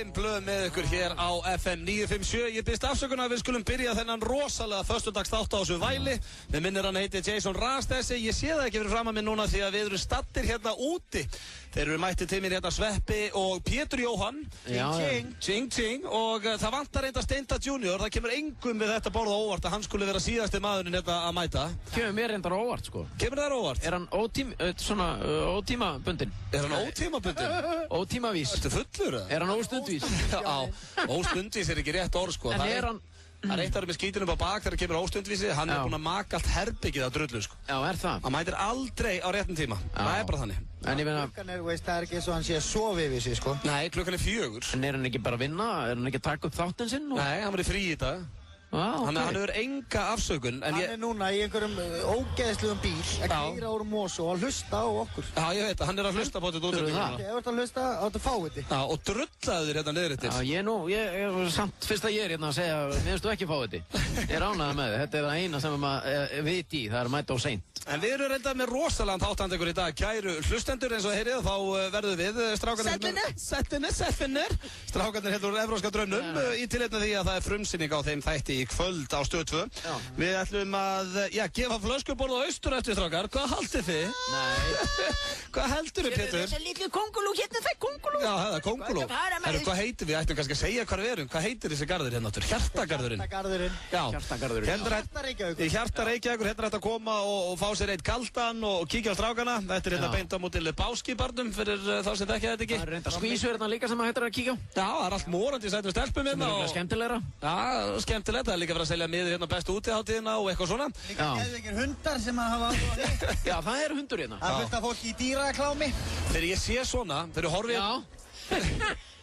5 blöð með ykkur hér á FM 957. Ég byrst afsökunar að við skulum byrja þennan rosalega föstudagsþátt á þessu væli. Við minnir hann heiti Jason Rastesi. Ég sé það ekki fyrir fram að minn núna því að við erum stattir hérna úti. Þeir eru mættið til mér hérna Sveppi og Pétur Jóhann. Ching. Og það vantar reynda Steinda Junior. Það kemur engum við þetta borða óvart að hann skulle vera síðasti maðurinn hérna að mæta. Kemur mér reyndar óvart sko. Kemur þær óvart? Er hann ótímabundinn? Er hann ótímabundinn? Ótímavís. Ertu fullur? Er hann óstundvís? Já, óstundvís er ekki rétt orð sko. En er hann... Það er eitt aðra með skítinu upp á bak þegar það kemur óstundvísi. Hann er búinn að maka allt herbyggið á drullu sko. Já, er það? Hann mætir aldrei á réttum tíma. Það er bara þannig. En ég meina... Klukkan það er ekki svo hann sé að sofa yfir sig sko. Nei, klukkan er 4. En er hann ekki bara að vinna? Er hann ekki að taka upp þáttinn sinn? Nei, hann var í frí í dag. Hann hefur enga afsökun. Hann er núna í einhverjum ógeðslegum bíl að keyra úr Mosó og hlusta á okkur. Já, ég veit það, hann er að hlusta på þetta útsendinguna. Ef þú ert að hlusta, áttu fáiði. Já, og drullaðu þér hérna niður eftir. Já, ég samt fyrst að ég er hérna að segja, mér finnst þú ekki fáiði. Ég er ánægður með þið, þetta er það eina sem maður veit í, það er mæta á seint. En við erum reynda með rosalega þáttandi ykkur í dag, kæru hlustendur eins og heyrið, þá verðum við strákarnir strákarnir hérna úr Evrópska draumnum í tilefni því að það er frumsýning á þeim þætti í kvöld á Stöð 2. Við ætlum að, gefa flöskuborð á austur eftir strákar. Hvað haldið þið? Nei. Hvað heldur þið, Pétur? Þessi litlu kóngulú, hérna það er kóngulú. Já, það er kóngulú. Hvað heitir við? Ættum kannski að segja hvað við erum. Hvað heitir þessi garður hérna áttur? Hjartagarðurinn. Hjartagarðurinn. Í Hjarta Reykjavíkur, hérna er þetta að koma og fá sér eitt kaldan og kíkja á strákana. Þetta er hérna beint á móti Báskibarnum fyrir þá sem þekkja þetta ekki. Það er reynda skvísur hérna líka sem hættir að kíkja á. Já, það er allt morandi sætum stelpum hérna. Það er skemmtilegra. Já, skemmtilegt. Það er líka verið að selja miður hérna bestu útihátíðina og eitthvað svona. Líka geðveikir hundar sem að hafa áhuga á því. Já, það er hundur hérna. Það er fullt af fólki í dýraklámi. Þegar ég sé svona, þegar ég horfi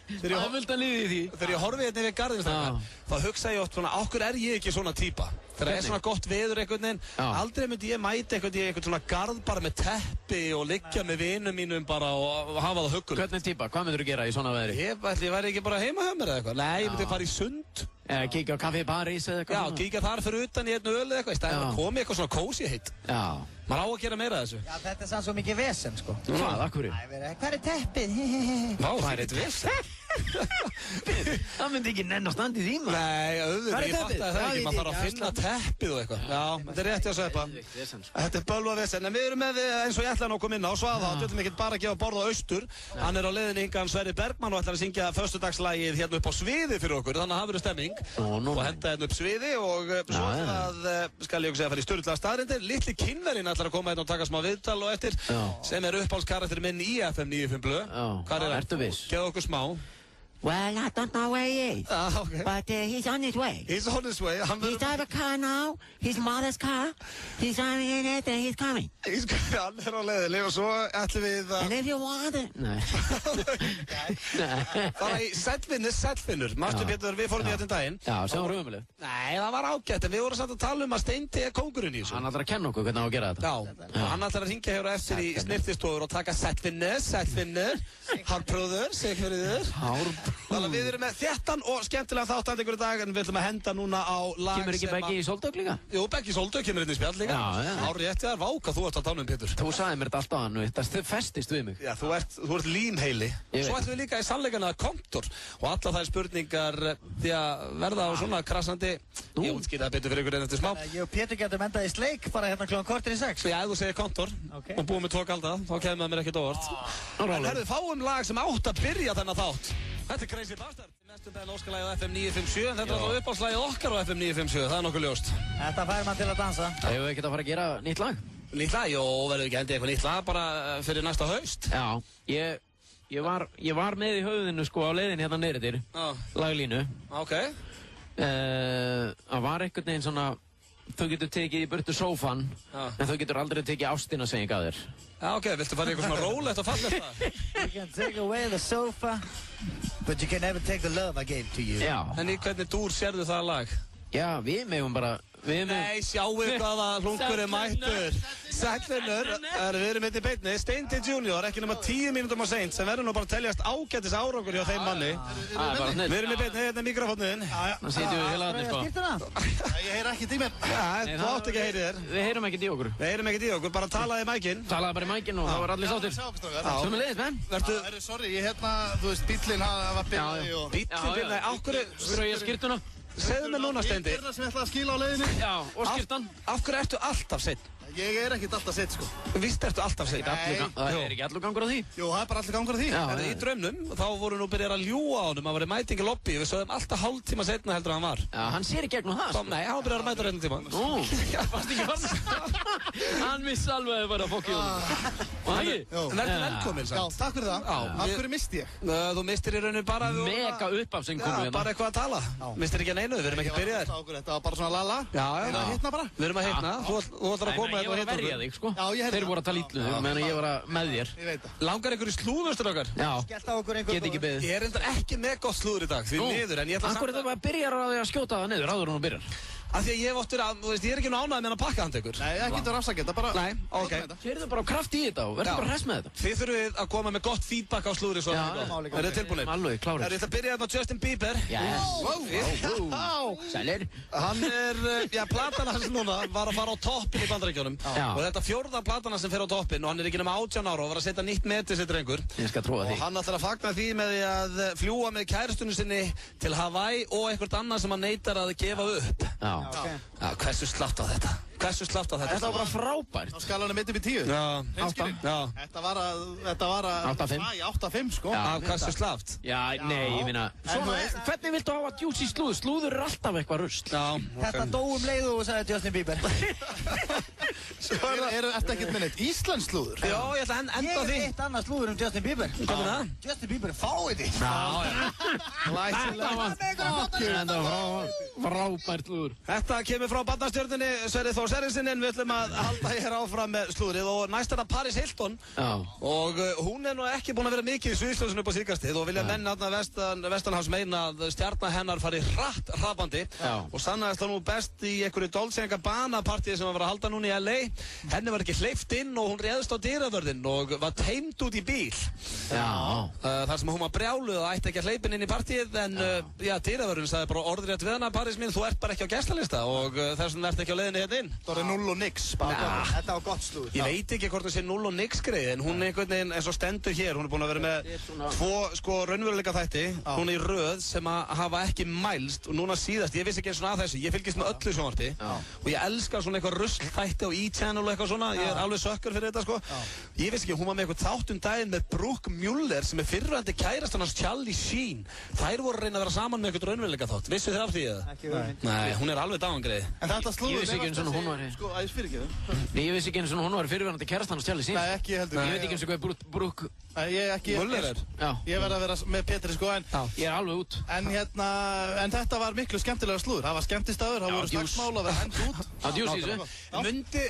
Það er fullt að liði í því. Þegar ég horfi hérna yfir garðinstæðar, þá hugsa ég oft svona, okkur er ég ekki svona típa? Þegar það er svona gott veður einhvern veginn, aldrei myndi ég mæta einhvern svona garð bara með teppi og liggja með vinum mínum bara og hafa það huggulegt. Hvernig típa? Hvað myndur þú gera í svona veðri? Ég væri ekki bara heima hjá mér eða eitthvað. Nei, ég myndi fara í sund. Kíkja á Café París eða eitthvað. Já, kíkja þar fyrir utan í einu öl eða eitthvað. Í stæðan að komi eitthvað svona kósi heitt. Já. Maður á að gera meira af þessu. Já, þetta er sann svo mikið vesen sko. Hvað, akkur? Hvað er teppið? Vá, það er eitt vesen. Það myndi ekki nenn að standa í því maður. Nei, auðvitað, ég fatt að það ekki. Maður þarf að finna teppið og eitthvað. Já, þetta er rétt hjá Sveppa. Þetta er bölvað vesen. En við erum með, eins og ég ætla að koma inn á Svaðhátt. Við ætlum ekki bara að gefa borð á austur. Hann er á leiðinni hingað Sverrir Bergmann og ætlar að syngja föstudagslagið hérna upp á sviði fyrir okkur. Þannig að það verður stemming. Og henda hérna upp sviði og svo skal ég segja að fara í sturlaða staðreyndir. Litli Kínverjinn ætlar að koma hérna og taka smá viðtal og eftir sem er uppáhaldskarakter minn í FM 95 blöð. Hvað er Ertu viss? Geðu okkur smá. Well, I don't know where he is, Okay. but he's on his way. He's on his way. He drives a car now, his mother's car. He's driving in it and he's coming. Hann er á leiðinni og svo ætlum við And if you want it... Nei. fara í Sællfinnur. Mástu Pétur, við fórum í þetta daginn. Já, sem var umöðuleg. Nei, það var ágætt, en við vorum samt að tala um að Steindi er kóngurinn í þessu. Hann ætlar að kenna okkur hvernig á að gera þetta. Já, og hann ætlar að hringja hér á eftir í snirtistofur og taka Sællfinnur, Hárprúður, Sigfriður. Þannig að við erum með þéttan og skemmtilega þáttandi ykkur í dag, en við ætlum að henda núna á lag Kemur ekki Beggi í Sóldök líka? Jú, Beggi í Sóldök kemur inn í spjall líka. Já. Hárrétt, já, váka, þú ert að tala um Pétur. Þú sagði mér þetta alltaf hann og þetta festist við mig. Já, þú ert límheili. Svo ætlum við líka í sannleikana kontor og alla þær spurningar því að verða á svona krassandi. Ég útskýrði það betur fyrir ykkur en eftir smá. Ég og Pétur getum endað í sleik bara hérna klukkan korter í 6. Já, ef þú segir kontor og búið með 2 kalda, þá kemur það mér ekkert óvart. En herðu, fáum lag sem átt að byrja þennan þátt. Þetta er Crazy Bastard. Mestum daginn óskalagið á FM 957, en þetta er alltaf uppáhaldslagið okkar á FM 957, það er nokkuð ljóst. Þetta fær mann til að dansa. Hefur við ekkert að fara að gera nýtt lag? Nýtt lag? Jó, verður ekki hendið eitthvað nýtt lag bara fyrir næsta haust? Já, ég var með í höfðinu sko á leiðinni hérna neyrir laglínu. Ok. Það var einhvern veginn svona, þú getur tekið í burtu sófan, en þú getur aldrei tekið ástina sem ég gaf þér. Já, ok, viltu fara í eitthvað svona rólegt og fallegt það? You can take away the sofa, but you can never take the love I gave to you. Já. En í hvernig dúr sérðu það lag? Já, við megum bara Nei, sjáu hvaða hlungur mættur. Sællunur, við erum hérna í beinni. Steindi Junior, ekki nema 10 mínútum á seint, sem verður nú bara að teljast ágætis árangur hjá þeim manni. Við erum í beinni, hérna mikrofóninn. Það sýtum við heila þarna, sko. Ég heyr ekkert í mér. Þú átt ekki að heyri þér. Við heyrum ekkert í okkur. Við heyrum ekkert í okkur, bara talaði í mækinn. Talaði bara í mækinn og þá var allir sáttir. Sömuleiðis, menn. Sorry, ég þú veist, bíllinn var bilaði og... Bíllinn bilaði, ákveður... Skrau ég skyrtuna. Segðu mér núna, Steindi. Ég sem ég ætlaði að skila á leiðinni. Já, og skyrtan. Af hverju ertu alltaf seitt? Ég ekkert alltaf seitt, sko. Víst ertu alltaf seitt? Það ekki allur gangur á því. Jú, það bara allur gangur á því. En í draumnum, þá voru nú byrjað að ljúga á honum, hann var í mæting í lobby, við sögðum alltaf hálftíma seinna heldur en hann var. Já, hann sér í gegnum það, sko. Nei, hann byrjað að mæta reynum tíma. Nú, varst ekki fann. Hann vissi alveg að það var að fokki honum. Og það ekki? En ertu velkomin, Já, takk fyrir það. Af hverju misti ég? Þú mistir í rauninu bara... Mega uppaf sem komum við. Bara eitthvað að tala. Mistir ekki að neinu, við erum ekki byrjaðir. Þetta var bara svona lala. Já, Hitna bara. Við erum að hitna. Þú ætlar að koma Ég var að verja þig, sko. Þeir voru að tala ítlu, meðan ég var með þér. Ég veit það. Langar ykkur í slúðustur okkar? Já. Skellt á okkur einhver. Get ekki beðið. Ég er reyndar ekki með gott slúður í dag, því miður, en ég ætla Akkur þetta bara byrjar að skjóta það niður, áður hún byrjar. Af því að ég hef oft verið að, þú veist, ég er ekki ánægð með hann að pakka hann tekur. Nei, það getur afsakið, það bara... Nei, ok. Keyrðu bara á kraft í þetta og verður bara hress með þetta. Þið þurfið að koma með gott feedback á slúðri svo. Já, er þið tilbúinir? Alveg, klárið. Ég ætla að byrja hérna á Justin Bieber. Yes. Sælir. Hann platan hans núna var að fara á toppin í Bandaríkjunum. Og þetta 4. platan hans sem fer á toppin og hann er ekki nema 18 ára og var að setja nýtt met þessi drengur. Ég skal trúa því. Og hann ætlar að fagna því með því að fljúga með kærustunni sinni til Hawaii og eitthvað annað sem hann neitar að gefa upp. Já. Hversu slátt á þetta? Þetta var bara frábært. Á skalanum 1-10. Já. Þetta var að... 8-5, sko. Hversu slátt? Já, nei, ég minna. Hvernig viltu hafa djús í slúður? Slúður er alltaf eitthvað rusl. Þetta dóum leiðu og sagði Justin Bieber. Ertu ekkert með neitt Íslands slúður? Já, ég ætla að enda því. Ég er eitt annað slúður Justin Bieber. Hvað er það? Justin Bieber fáið því. Þetta var frábært slúður. Þetta kemur frá barnastjörnunni Sverrir Þór Sverrisson, en við ætlum að halda hér áfram með slúðrið og næst er það Paris Hilton. Og hún er nú ekki búin að vera mikið í sviðsljósinu upp á síðkastið og vilja menn hérna vestanhafs meina að stjarnar hennar fari hratt hrapandi og sannaðist það nú best í einhverju Dolce & Gabbana partíi sem var að halda núna í LA. Henni var ekki hleypt inn og hún réðst á dyravörðinn og var teymt út í bíl. Þar sem hún var brjáluð og ætti ekki að hleypin inn í partíið, en dyravörðinn sagði bara orðrétt við hana: Paris mín, þú ert bara ekki á gestalista og þess vegna ert ekki á leiðinni hérna inn. Það er 0 og nix. Þetta var gott slúður. Ég veit ekki hvort það sé 0 og nix greið, en hún er einhvern veginn eins og stendur hér. Hún er búin að vera með 2 raunveruleika þætti, hún er í röð sem að hafa ekki mælst og núna síðast, ég vissi ekki eins og að þessu, ég fylgist með öllu sjónvarpi og ég elska svona eitthvað rusl þætti á E-channel og eitthvað svona, ég er alveg sökkur fyrir þetta sko. Ég vissi ekki, hún var með eitthvað þátt daginn með Brooke Muller sem er fyrrverandi kærastan hans Charlie Sheen. Þær voru að reyna að vera saman með eitthvað raunveruleika þátt. Vissu þið af því eða? Nei, hún er alveg dáangreið. En þetta slúður... Ég vissi ekki eins og hún var... Sko, æs fyrir ekki það. Ég vissi ekki eins og hún var fyrirverandi kærastan hans Charlie Sheen. Nei, ekki heldur. Ég veit ekki eins og hvað Brooke... Muller er? Ég verð að vera með Petri sko, en... Ég er alveg út. En þetta var miklu skemmtilega slúður. Það var skemmtistaður, það voru slagsmál að vera hend út. Á djús í þessu.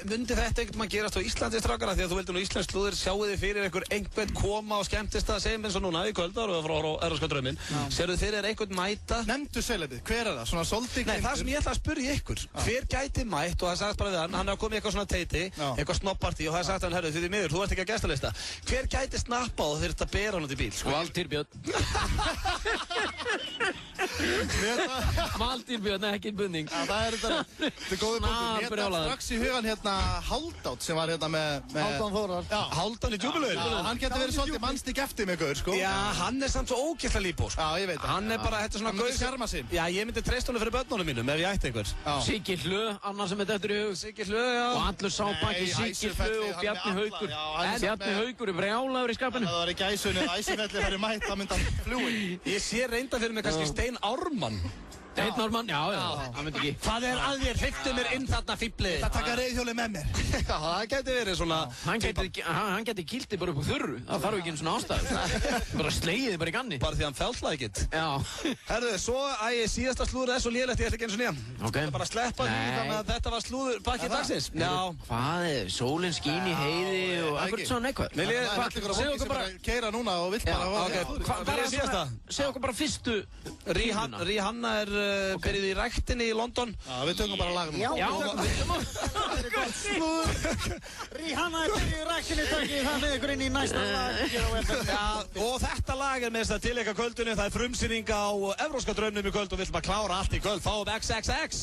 Mundi þetta einhvern veginn gerast á Íslandi strákar, því að þú vildi nú Íslands slúður, sjáu þið fyrir einhvern koma á skemmtistað, segjum eins og núna í kvöld, ára frá Erfska drauminn. Sérðu fyrir einhvern mæta? Nefndu selebið, hver er það? Svona svolítið... Nei, það sem ég ætla að spyrja ykkur, hver gæti mætt, og það sagðist bara við hann er að koma í eitthvað svona teiti, eitthvað snobbpartí og það sagðist hann, herru, því miður, þú ert ekki að gestalista. Hver gæti snappað og þurft að bera hann út í bíl? Valtýr Björn. Valtýr Björn, ekki bunning. Það er góði punktur. Ég er strax í hugan Haldát sem var með... Háldan Þórar. Háldan í Djúpilaugur. Hann getur verið svolítið mannstík eftir með gaur, sko. Já, hann er samt svo ógeðslega líbó, sko. Já, ég veit það. Hann er bara, þetta er svona gaur... Sjarma sinn. Já, ég myndi treysta honum fyrir börnunum mínum ef ég ætti einhver. Siggi Hlö, annar sem er dættur í hug. Siggi Hlö, já. Og allur sábakki Siggi Hlö og Bjarni Haukur. Bjarni Haukur er brjálaður í skapinu. Það var í gæsunni, Æsifellið færi mætt, það myndi hann flúi. Ég sé reynda fyrir mig kannski Stein Ármann. Steinn Ármann, já, það myndi ekki. Hvað er að þér? Hleyptu mér inn þarna fíblið. Það taka reiðhjóli með mér. Já, það geti verið svona... Hann geti kýlt þig bara upp á þurru. Það þarf ekki einu svona ástæðu. Bara slegið þig bara í ganni. Bara því hann felt like it. Já. Herðu, svo síðasta slúður er svo lélegt, ég ætla ekki eins og nýja. Ok. Það er bara að sleppa því þannig að þetta var slúður pakki dagsins. Já. Hvað er, sólinn skín í heiði og akkur svona eitthvað. Segðu okkur bara fyrstu. Rihanna er byrjuð í ræktinni í London. Já, við tökum bara lag núna. Já, Rihanna er byrjuð í ræktinni, takkið það með ykkur inn í næsta lag. Já, og þetta lag er með þess að tilleika kvöldinu. Það er frumsýning á Evrópska draumnum í kvöld og við ætlum að klára allt í kvöld. Fáum XXX.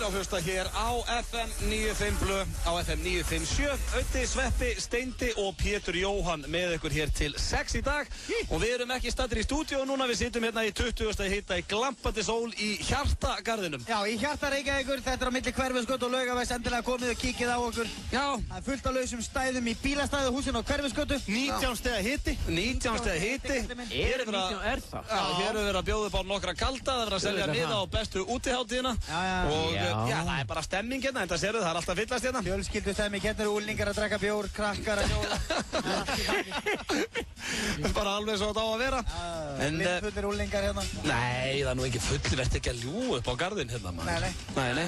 Á hlusta hér á FM 95 Blö, á FM 957, Öddi, Sveppi, Steindi og Pétur Jóhann með ykkur hér til 6 í dag og við erum ekki staddir í stúdíu núna, við sittum hérna í 20. hita í glampandi sól í Hjartagarðinum. Já, í Hjarta Reykjavíkur, þetta er á milli Hverfisgötu og Laugavegs, endilega komið og kíkið á okkur. Já. Það er fullt af lausum stæðum í bílastæðuhúsinu á Hverfisgötu. 19 stiga hiti. 19 stiga hiti. Er það? Já, hér er verið að bjóða upp á nokkra kalda, það er verið að selja miða á bestu útiháttíðina og já, það er bara stemming hérna, þetta séru, það er alltaf fyllast hérna. Fjölskyldu stemming, hérna eru úlningar að drekka bjór, krakkar að hjóla. Bara alveg svo þetta á að vera. Littfullir úlningar hérna. Nei, það er nú ekki fullir, verður ekki að ljúa upp á garðin hérna, maður. Nei.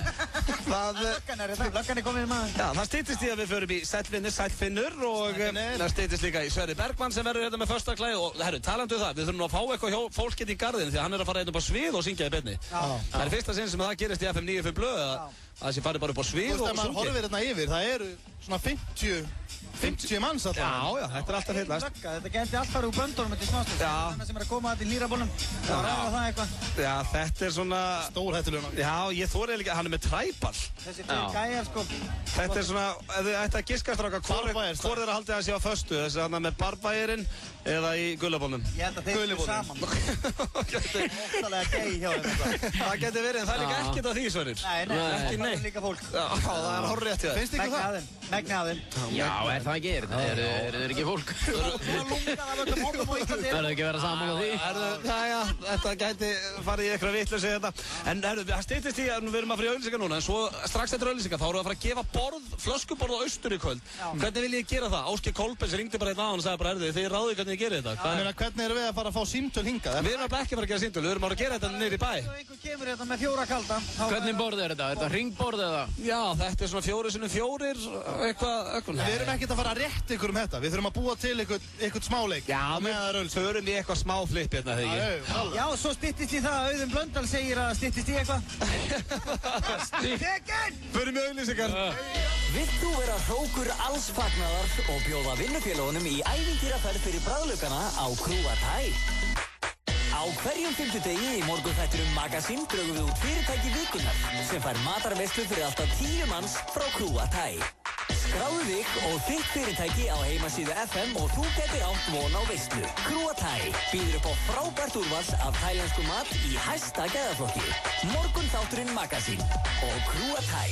Löggan er komið maður. Já, það styttist í að við förum í Sællfinnur og það styttist líka í Sverri Bergmann sem verður hérna með föstaklæði og herru, talandu það, við þurfum nú að fá eitthvað fólk hérna í garðin því að hann er að fara hérna upp á svið og syngja í beinni. Það er fyrsta sinn sem það gerist í FM 95 Blö að þessi farið bara upp á svið og sungi. Þú veist að maður horfir hérna yfir, það eru svona 50 manns alltaf. Já, þetta er alltaf fyllast. Þetta gæti allt farið úr böndunum til smástund. Þannig sem er að koma að til Lýrabólum. Það var ræða það eitthvað. Já, þetta er svona stórhættulega. Já, ég þori líka, hann er með træball. Þessi fyrir gæjar sko. Þetta er svona, ef þið ætti að giska stráka, hvor er að halda það sé á föstu? Þessi hann með barbægirinn eða í gullabólnum? Ég held að þeir eru saman. Óttalega gæi hjá þeim. Það getur verið, en það er líka ekkert af því, Sverrir. Nei, það er líka fólk. Já, það er hárrétt hjá þér. Finnst ykkur það? Megna af þeim. Já, er það ekki? Er þeir ekki fólk? Verður ekki vera saman á því? Já, þetta gæti farið í eitthvað vitleysi þetta. En það styttist í að við erum að fara í auglýsingar núna, en svo strax eftir auglýsingar þá erum við að fara að gefa flöskuborð á Austur í kvöld. Hvernig vil ég gera það? Ásgeir Kolbeins ringdi bara einn á hann og sagði bara, þið ráðið hvernig ég gerir þetta. Hvernig erum við að fara að fá símtöl hingað? Við erum ekki að fara að gera símtöl, við erum að gera þetta niður í bæ. Einhver kemur hérna með 4 kalda. Hvernig borð er þetta? Er þetta hringborð eða? Já, þetta er svona 4x4, eitthvað. Við erum ekkert að fara að rétta ykkur þetta. Við þurfum að búa til eitthvað smáleik. Já, við förum í eitthvað smá flip hérna, þegar ekki. Já, svo styttist í það að Auðun Blöndal segir að styttist í eitthvað. Förum í auglýsingar. Vilt þú vera hrókur alls fagnaðar og bjóða vinnufélagunum í ævintýraferð fyrir bragðlaukana á Krúa Thai? Á hverjum fimmtudegi í morgunþættinum Magazine drögum við út fyrirtæki vikunnar sem fær matarveislu fyrir alltaf 10 manns frá Krúa Thai. Skráðu þig og þitt fyrirtæki á heimasíðu FM og þú getur átt von á veislu. Krúa Thai býður upp á frábært úrval af thailensku mat í hæsta gæðaflokki. Morgunþátturinn Magazine og Krúa Thai.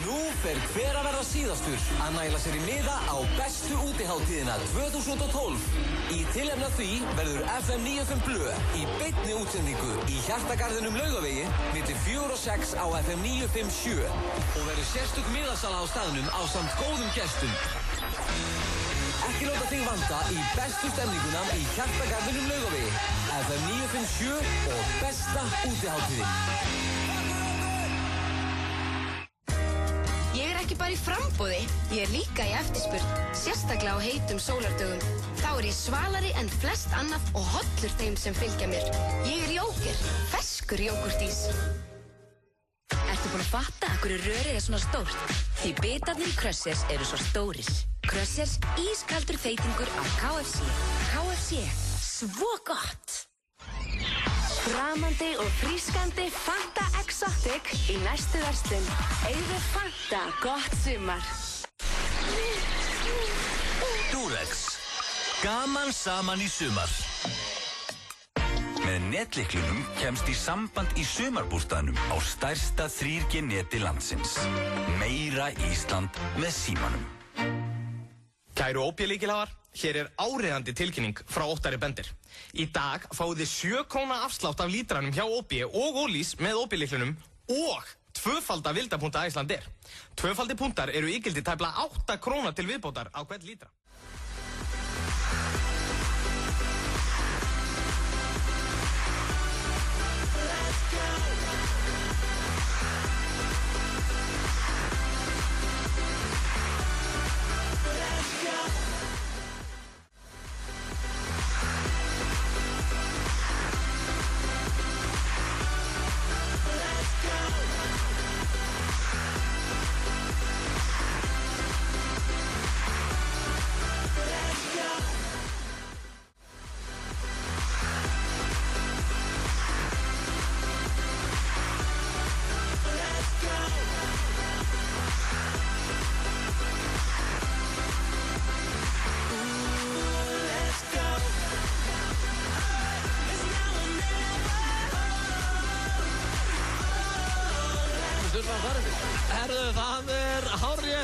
Nú fer hver að verða síðastur að næla sér í miða á bestu útiháttíðina 2012. Í tilefni af því verður FM 95 Blö í beinni útsendingu í Hjartagarðinum Laugavegi milli 4 og 6 á FM 957 og verður sérstök miðasala á staðnum ásamt góðum gestum. Ekki láta þig vanta í bestu stemninguna í Hjartagarðinum Laugavegi, FM 957 og besta útiháttíðin. Ég er ekki bara í framboði, ég er líka í eftirspurn, sérstaklega á heitum sólardögum. Þá er ég svalari en flest annað og hollur þeim sem fylgja mér. Ég er jóker, ferskur jógurtís. Ertu búin að fatta að hverju rörið er svona stórt? Því bitarnir í Crushers eru svo stórir. Crushers, ískaldur þeytingur af KFC. KFC, svo gott! Framandi og frískandi Fanta Exotic í næstu verslun. Eigðu Fanta gott sumar. Durex. Gaman saman í sumar. Með netlyklunum kemst í samband í sumarbústaðnum á stærsta 3G neti landsins. Meira Ísland með símanum. Kæru OP-lykilhafar, hér áríðandi tilkynning frá Óttari Bendir. Í dag fáið þið 7 króna afslátt af lítranum hjá OP og Ólís með OP-lyklunum og tvöfalda vildapunta Icelandair. Tvöfaldi puntar eru ígildi tæplega 8 króna til viðbótar á hvern lítra.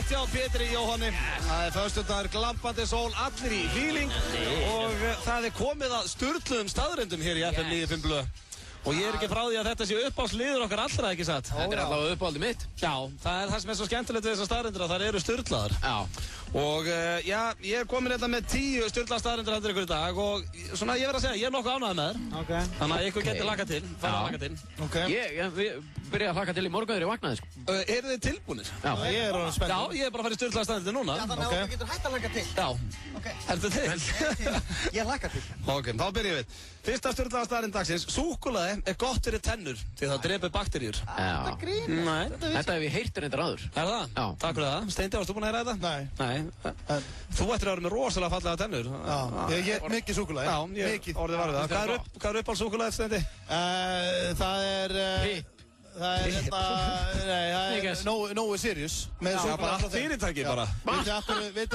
Hjá Pétri Jóhanni. Það föstudagur, glampandi sól, allir í fíling og það komið að sturluðum staðrendum hér í FM 95 Blö. Og ég ekki frá því að þetta sé uppáhaldsliður okkar allra, ekki satt? Þetta allavega uppáhaldið mitt. Já, það það sem svo skemmtilegt við þessar staðrendur að þær eru sturlaðar. Já. Og já, ég komin þetta með 10 sturlaðar staðrendur hendur ykkur í dag og svona ég verð að segja, ég nokkuð ánægður með þær. Okay. Þannig að ykkur geti lakað til, fara að laka til. Okay. Ég byrjaði að laka til í morgun þegar ég vaknaði, sko. Eru þið tilbúnir? Já. Ég orðinn spenntur. Já, ég bara að fara í sturlaðar staðrendur núna. Já, þannig að þú getur hægt að laka til. Já. Ertu til? Ég laka til. Ok, þá byrjum við. Fyrsta sturlaða staðrend dagsins, súkkulaði gott fyrir tennur því það drepur bakteríur. Já. Nei. Þetta hef ég heyrt reyndar áður. Er það? Já. Takk fyrir það. Steindi, varstu búinn að heyra þetta? Nei. Þú ættir að vera með rosalega fallega tennur. Já, ég mikið súkkulaði. Já, ég orðið var við það. Hvað er uppáhalds súkkulaðið, Steindi? Það er... Það er hérna... Nói Sirius. Já, bara allt fyrirtæki bara. Veitu akkur... Ég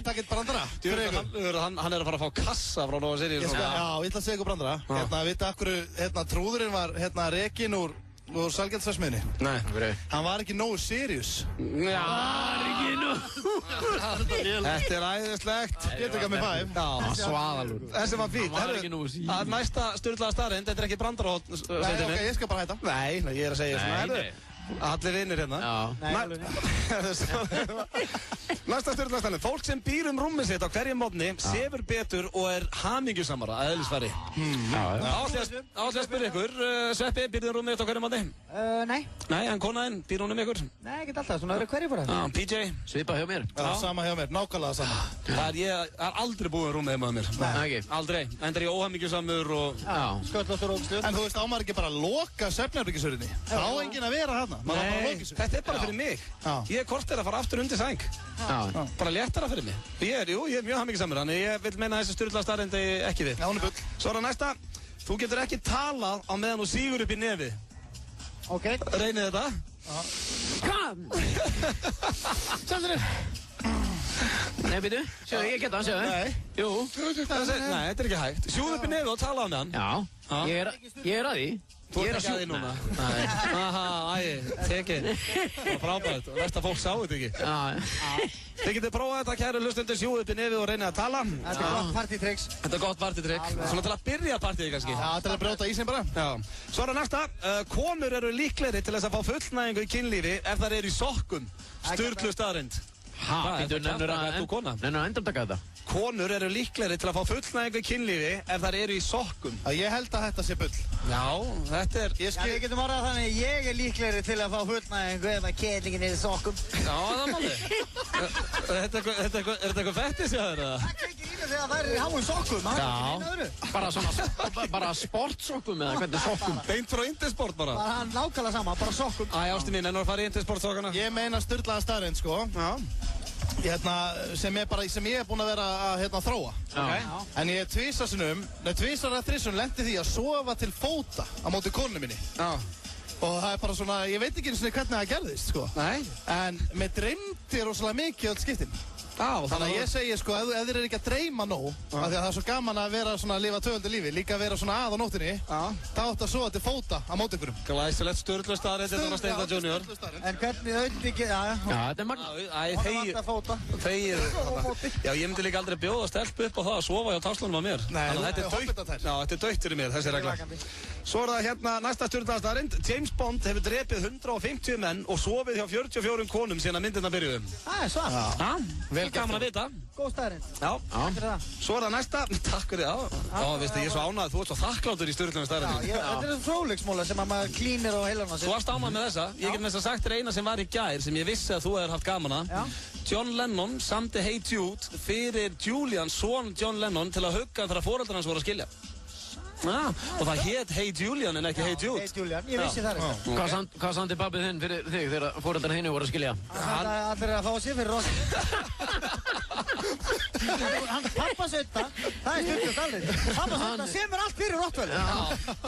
takk eitt brandara. Hann er að fara að fá kassa frá Nói Sirius. Já, ég ætla að segja ykkur brandara. Veitu akkur, trúðurinn var rekinn úr Salgjaldsversmiðinni. Nei. Hann var ekki Nói Sirius. Já, hann var ekki Nói. Þetta er æðislegt. Getur ekki að með 5. Já, svaðalur. Þessi var fínt. Hann var ekki Nói Sirius. Næsta sturlaða staðrend, þetta er ekki brandarótt. Nei, ok, ég skal bara hætta. Nei, ég er að segja svona. Allir vinnir hérna. Næsta sturlaða staðrend. Fólk sem býr rúmið sitt á hverjum mótni sefur betur og er hamingjusamara að eðlisfari. Áætlega að spyrja ykkur, Sveppi, býrðu rúmið þitt á hverjum mótni? Nei. Nei, en konaðinn, býr hún ykkur? Nei, ekki alltaf, svona öðru hverju bara. PJ? Svipa hjá mér. Sama hjá mér, nákvæmlega sama. Ég er aldrei búið rúmið heima að mér. Nei. Aldrei. Enda er ég óhamingjusamur og... Sköllóttur og ógstuð. En þú veist, ámar ekki bara að loka svefnherbergishurðinni. Þá á enginn að vera þarna. Nei, þetta er bara fyrir mig. Ég er kortið að fara aftur undir sæng. Bara léttara fyrir mig. Ég er mjög hamingjusamur, þannig ég vil meina þessi sturlaða staðrendi ekki við. Já, hún er bull. Svo er það næsta. Þú getur ekki talað á meðan þú sígur upp í nefið. Ok. Reynið þetta. Sandri. Nei, býtu. Sjáðu, ég geta hann, sjáðu. Nei. Jú. Nei, þetta er ekki hægt. Sjúðu upp í nefið og tala á með hann. Já. Ég er að því. Þú ert ekki að því núna? Nei. Aha, tekið. Það var frábært. Verst að fólk sá þetta ekki. Já. Þið getið prófað þetta, kæru hlustendur, sjúðu upp í nefið og reynið að tala. Þetta er gott partytricks. Þetta er gott partytrick. Svona til að byrja partyið kannski. Já, til að brjóta ísinn bara. Já. Svo er það næsta. Konur eru líklegri til þess að fá fullnægingu í kynlífi ef þær eru í sokkum. Sturlu staðreynd. Býtu, nennur að endurtaka þetta? Konur eru líklegri til að fá fullnægingu í kynlífi ef þær eru í sokkum. Ég held að þetta sé bull. Já, þetta er... Já, við getum orðað þannig að ég er líklegri til að fá fullnægingu ef að kettlingin er í sokkum. Já, það er málið. Er þetta eitthvað fettis hjá þér, eða? Það kveikir í mig þegar þær eru í háum sokkum. Já, bara sportsokkum eða hvernig sokkum? Beint frá Intersport bara. Bara hann nákvæmlega sama, bara sokkum. Æ, ástu mín, ennur að fara í Intersport sokkana. Ég meina sturlaða staðreynd, sko. Já. sem ég er búinn að vera að þróa. En ég tvisvar eða þrisvar lendi því að sofa til fóta á móti konunni minni. Og það bara svona, ég veit ekki eins og hvernig það gerðist, sko. Nei. En mér dreymdi rosalega mikið öll skiptin. Þannig að ég segi, sko, ef þér ekki að dreyma nóg, af því að það er svo gaman að vera svona að lifa tvöföldu lífi, líka að vera svona á nóttinni, þá áttu að sofa til fóta á móti ykkurum. Glæsilegt sturla staðreynd þetta Steindar Junior. En hvernig auðvitað, já, þetta magna. Já, ég myndi líka aldrei bjóða stelpu upp á það að sofa hjá tafslunum á mér. Nei, þetta er dautt fyrir mér, þessi regla. Svo það hérna næsta sturla staðreynd. James Bond hefur drepið 150 menn og sofið hjá 44 konum síðan að myndirnar byrjuðu. Það er svart. Vel gaman að vita. Góð staðreynd. Já. Svo það næsta. Takk fyrir það. Já, veistu, ég er svo ánægð. Þú ert svo þakkláttur í sturlunum staðreyndum. Já, þetta er fróðleiksmóla sem að maður klínir á heilanum. Þú varst ánægð með þessa. Ég get mest að sagt þér eina sem var í gær sem ég vissi að þú hefur haft gaman að. John Lennon samdi Hey Jude fyrir Julian, son John Lennon, til að hugga þegar foreldrar hans voru að skilja. Og það hét Hey Julian en ekki Hey Jude. Hey Julian, ég vissi það ekki. Hvað samdi pappið þinn fyrir þig þegar foreldrar henni voru að skilja? Allir að fá sér fyrir Rossi. Hann pappa setta, það er stundum aldrei. Pappa setta semur allt fyrir Rottweiler.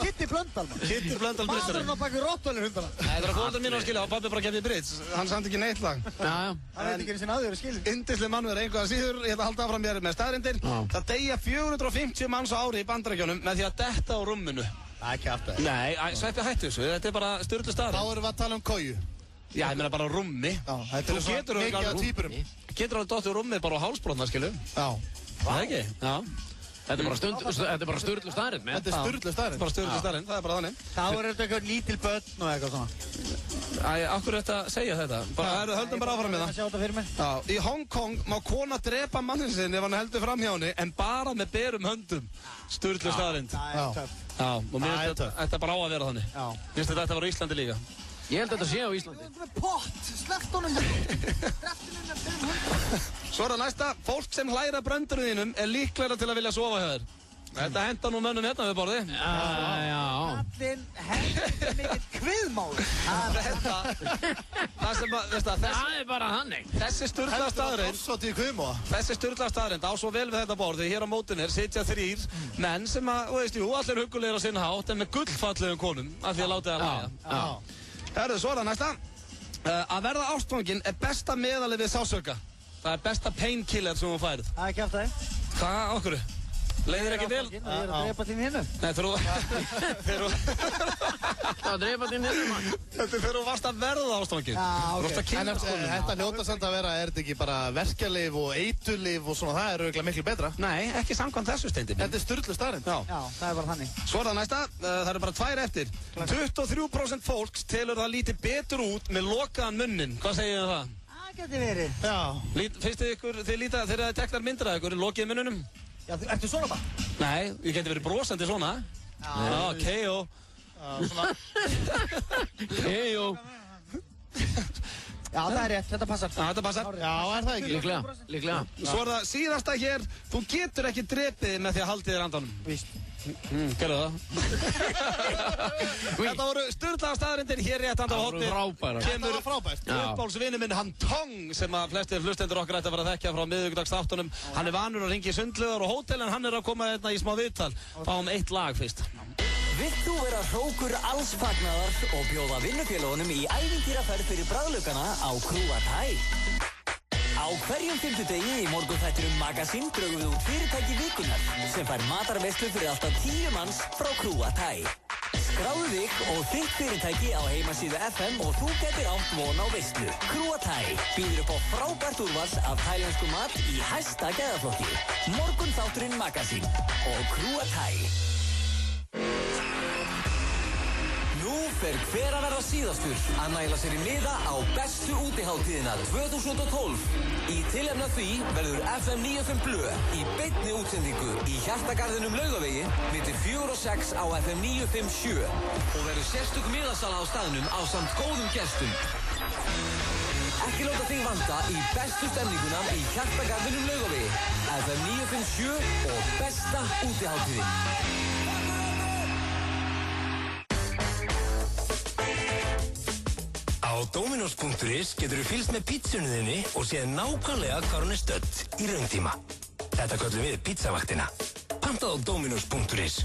Kitty Blöndal. Kitty Blöndal Maðurinn á baki Rottweiler hundana. Nei, það er foreldrar mínu að skilja og pappi bara gefið bridge. Hann samdi ekki neitt lag. Hann veit ekki einu sinni að þau eru skilin. Yndisleg mannverð, einhverja síður, ég ætla að halda áfram mér með staðreyndir. Það deyja 450 manns á ári í Bandaríkjunum með því að detta á rúminu. Það er ekki aftur. Nei, Sveppi hættu þessu, þetta er bara sturlu staðreynd. Þá erum við að tala koju. Já, ég meina bara rúmi. Þetta er svo mikið af týpurum. Getur alveg dottir rúmið bara á hálsbrotna, skilu. Já. Það ekki? Já. Þetta er bara sturlu staðreynd, með. Þetta er sturlu staðreynd. Bara sturlu staðreynd, það er bara þannig. Þá er þetta eitthvað lítil börn og eitthvað svona. Akkur er þetta að segja þetta? Höldum bara áfram með það. Sjá þetta fyrir mig. Já, í Hong Kong má kona drepa mannin sinn ef hann heldur fram hjá henni, en bara með berum höndum. Sturlu staðreynd. Já, og mér finnst þetta bara á að vera þannig. Mér finnst þetta að vera á Íslandi líka. Ég held að þetta sé á Íslandi. Pott, sleft honum. Svo er það næsta. Fólk sem hlæra bröndurinn þínum er líklega til að vilja sofa hjá þér. Þetta henda nú mönnum hérna við borði. Já. Kallinn hendur mikill kviðmál. Það sem að, veist það, það er bara hannig. Þessi sturla staðreynd. Þessi sturla staðreynd á svo vel við þetta borð. Því hér á mótin sitja 3 menn sem að, þú veist, allir huggulegir á sinn hátt en með gullfallegum konum af því að láta það hlæja. Herðu, svo er það næsta. Að verða ástfangin er besta meðalið við sásauka. Það er besta painkiller sem þú færð. Það er ekki aftur það. Hvað, okkur? Leiðir ekki vel? Ég er að drepa þín hinnu. Nei, þegar að drepa þín hinnu, mann. Þetta er þegar þú varst að verða ástfangin. Já, ok. Þetta hljóta samt að vera, er þetta ekki bara verkjalyf og eiturlyf og svona, það er auðvitað miklu betra? Nei, ekki samkvæmt þessu Steindi. Þetta er sturlu staðreynd. Já, það er bara þannig. Svo er það næsta, það eru bara 2 eftir. 23% fólks telur það lítið betur út með lokaðan munnin. Hvað segir þið það? Það getur verið. Já. Finnst þið lítið þegar þið teknar myndir að ykkur lokið munnunum? Já, ertu svona bara? Nei, ég geti verið brosandi svona. Já, K.O. Svona. K.O. Já, það er rétt, þetta passar. Já, þetta passar. Já, er það ekki? Líklega. Svo er það síðasta hér, þú getur ekki drepið með því að haldið þér andanum. Víst. Gerðu það. Þetta voru sturlaða staðarindir hér rétt handa á hotni. Þetta var frábært. Uppáhaldsvinur minn, hann Tong, sem að flestir hlustendur okkar ætti að fara að þekkja frá miðvikudagsþáttunum. Hann er vanur að ringa í sundlaugar og hótel en hann er að koma hérna í smá viðtal. Fáum 1 lag fyrst. Vilt þú vera hrókur alls fagnaðar og bjóða vinnufélögunum í ævintýraferð fyrir bragðlaukana á Krúa Thai? Á hverjum fimmtudegi í morgunþættinum Magazine drögum við út fyrirtæki vikunar sem fær matarveislu fyrir alltaf 10 manns frá Krúa Thai. Skráðu þig og þitt fyrirtæki á heimasíðu FM og þú getur átt von á veislu. Krúa Thai býður upp á frábært úrvals af thailensku mat í hæsta gæðaflokki. Morgunþátturinn Magazine og Krúa Thai. Nú fer hver að verða síðastur að næla sér í miða á bestu útiháttíðina 2012. Í tilefni af því verður FM 95 Blö í beinni útsendingu í Hjartagarðinum Laugavegi milli 4 og 6 á FM 957 og verður sérstök miðasala á staðnum ásamt góðum gestum. Ekki láta þig vanta í bestu stemninguna í Hjartagarðinum Laugavegi, FM 957 og besta útiháttíðin. Á Dominos.is getur þú fylgst með pítsunni þinni og séð nákvæmlega hvar hún stödd í rauntíma. Þetta köllum við pizzavaktina. Pantað á Dominos.is.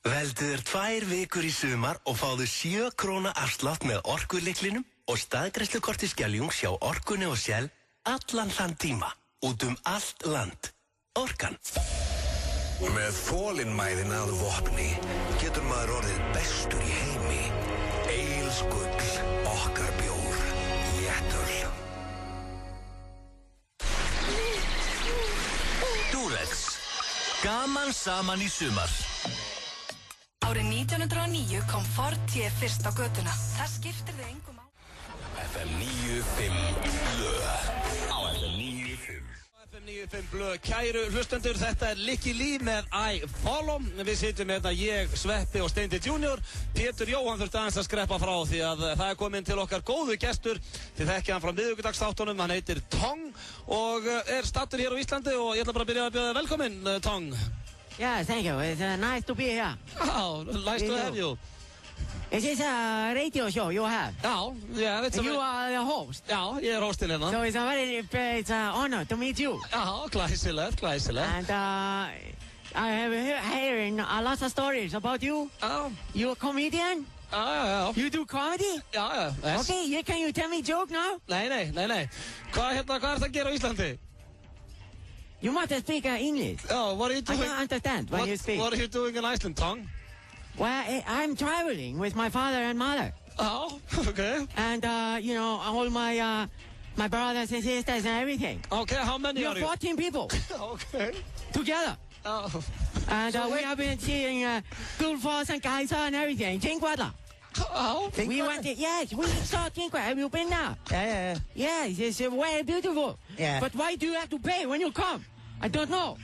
Veldu þér 2 vikur í sumar og fáðu 7 króna afslátt með orkulyklinum og staðgreiðslukorti Skeljungs hjá Orkunni og Shell allan þann tíma, út allt land. Orkan. Með þolinmæðina að vopni getur maður orðið bestur í heimi. Egils gull, okkar bjór, léttöl. Durex. Gaman saman í sumar. Árið 1909 kom Ford T fyrst á götuna. Það skiptir þau engu máli. FM 95 blöð. Á FM 95. FM 95 blöð, kæru hlustendur, þetta Likki Lee með I Follow. Við sitjum hérna, ég, Sveppi og Steindi Junior. Pétur Jóhann þurfti aðeins að skreppa frá því að það komin til okkar góðu gestur. Þið þekkja hann frá miðvikudagsþáttunum, hann heitir Tong og stattur hér á Íslandi og ég ætla bara að byrja að bjóða velkominn, Tong. Yeah, thank you. It's nice to be here. Oh, nice to have you. Is this a radio show you have? Yeah, it's You are the host? Já, ég hostinn hérna. So it's an honor to meet you. Já, glæsilegt. And I have hearing a lot of stories about you. Oh. You're a comedian? Já. You do comedy? Já. Yes. Okay, can you tell me a joke now? Nei. Hvað er það að gera á Íslandi? You must speak English. Oh, what are you doing? I don't understand when you speak. What are you doing in Iceland, Tong? Well, I'm traveling with my father and mother. Oh, okay. And, all my brothers and sisters and everything. Okay, how many are you? 14 people. Okay. Together. Oh. And we have been seeing Gullfoss and Kaiser and everything. Thingvellir. Oh. We saw Thingvellir. Have you been there? Yeah. Yes, it's very beautiful. Yeah. But why do you have to pay when you come? I don't know.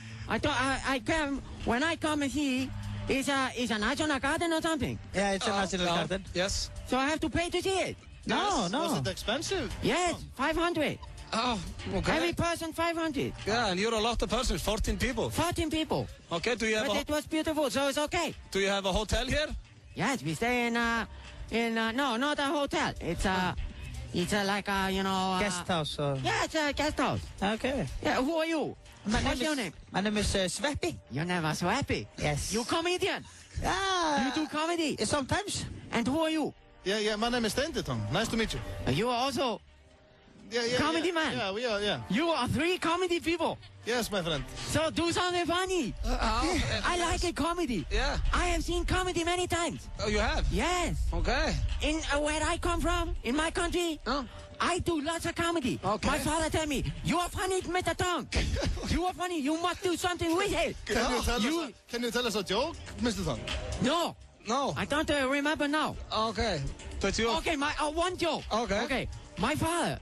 When I come and see, it's a national garden or something. Yeah, it's a national garden. Yes. So I have to pay to see it? No. Was it expensive? Yes, 500. Oh, okay. Every person 500. Yeah, and you're a lot of persons, 14 people. 14 people. Okay, do you have But it was beautiful, so it's okay. Do you have a hotel here? Yes, we stay no, not a hotel. It's like a, guest house or... Yeah, it's a guest house. Okay. Yeah, who are you? What's your name? My name is Sveppi. Your name is Sveppi? Yes. You comedian? Yeah. You do comedy? Sometimes. And who are you? Yeah, my name is Steindi, Tong. Nice to meet you. You are also comedy man? Yeah, we are, yeah. You are 3 comedy people? Yes, my friend. So do something funny. I like a comedy. Yeah. I have seen comedy many times. Oh, you have? Yes. Okay. In where I come from, in my country, I do lots of comedy. Okay. My father tell me, you are funny, Mr. Tong. You are funny. You must do something with it. Can you tell us a joke, Mr. Tong? No. I don't remember now. Okay. But you... Okay, one joke. Okay. My father,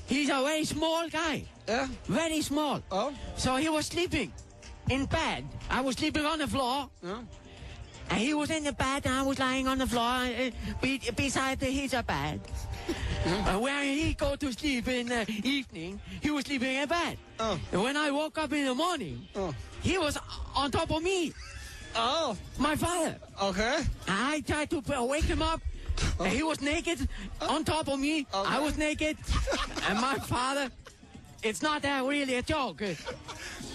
he's a very small guy. Yeah? Very small. Oh. So he was sleeping in bed. I was sleeping on the floor. Yeah. And he was in the bed and I was lying on the floor beside his bed. When he go to sleep in the evening, he was sleeping in bed. Oh. And when I woke up in the morning, he was on top of me. Oh. My father. Okay. I tried to wake him up. And he was naked on top of me. Okay. I was naked. And my father, it's not really a joke.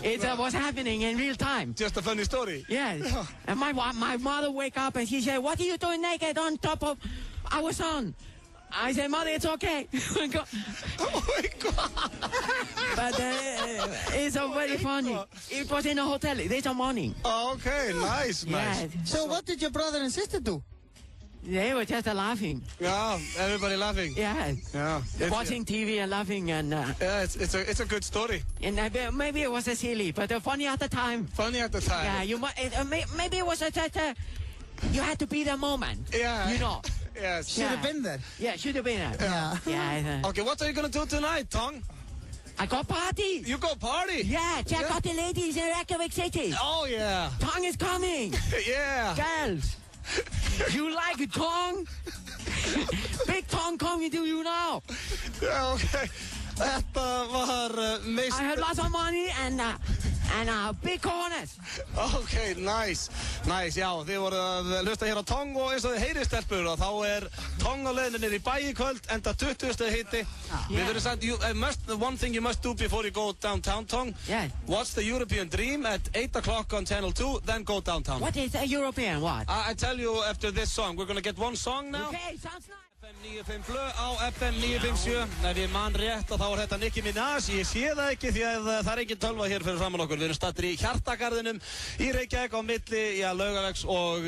It's what's happening in real time. Just a funny story? Yes. And my mother wake up and she said, what are you doing naked on top of our son? I said, Mother, it's okay. Oh my God. But it's very funny. It was in a hotel this morning. Okay, nice. Yes. So what did your brother and sister do? They were just laughing. Yeah, everybody laughing. Yes. Yeah. Watching TV and laughing and... yeah, it's a good story. And maybe it was a silly, but funny at the time. Funny at the time. Yeah, you might. Maybe it was just you had to be the moment. Yeah. You know. Yes. Should have been there. Yeah, should have been there. Yeah. Okay, what are you gonna do tonight, Tong? I go party. You go party? Yeah, check out the ladies in Reykjavik City. Oh yeah. Tong is coming. Yeah. Girls. You like a Tong? Big Tong coming to you now. Yeah, okay. Þetta var I had lots of money and And big corners. Ok, nice, já, þið voru að hlusta hér á Tong og eins og þið heyrið stelpur og þá Tong á leiðinni niður í bæ í kvöld, enda 20 steg hiti. Við verðum sagt, one thing you must do before you go downtown, Tong. Yeah. Watch the European Dream at 8 o'clock on Channel 2, then go downtown. What is a European what? I tell you after this song. We're gonna get one song now. Okay, sounds nice. FM 95 Blö á FM 957. Ef ég man rétt þá þetta Nicki Minaj. Ég sé það ekki því að það engin tölva hér fyrir framan okkur. Við erum stattir í Hjartagarðinum í Reykjavík á milli, Laugavegs og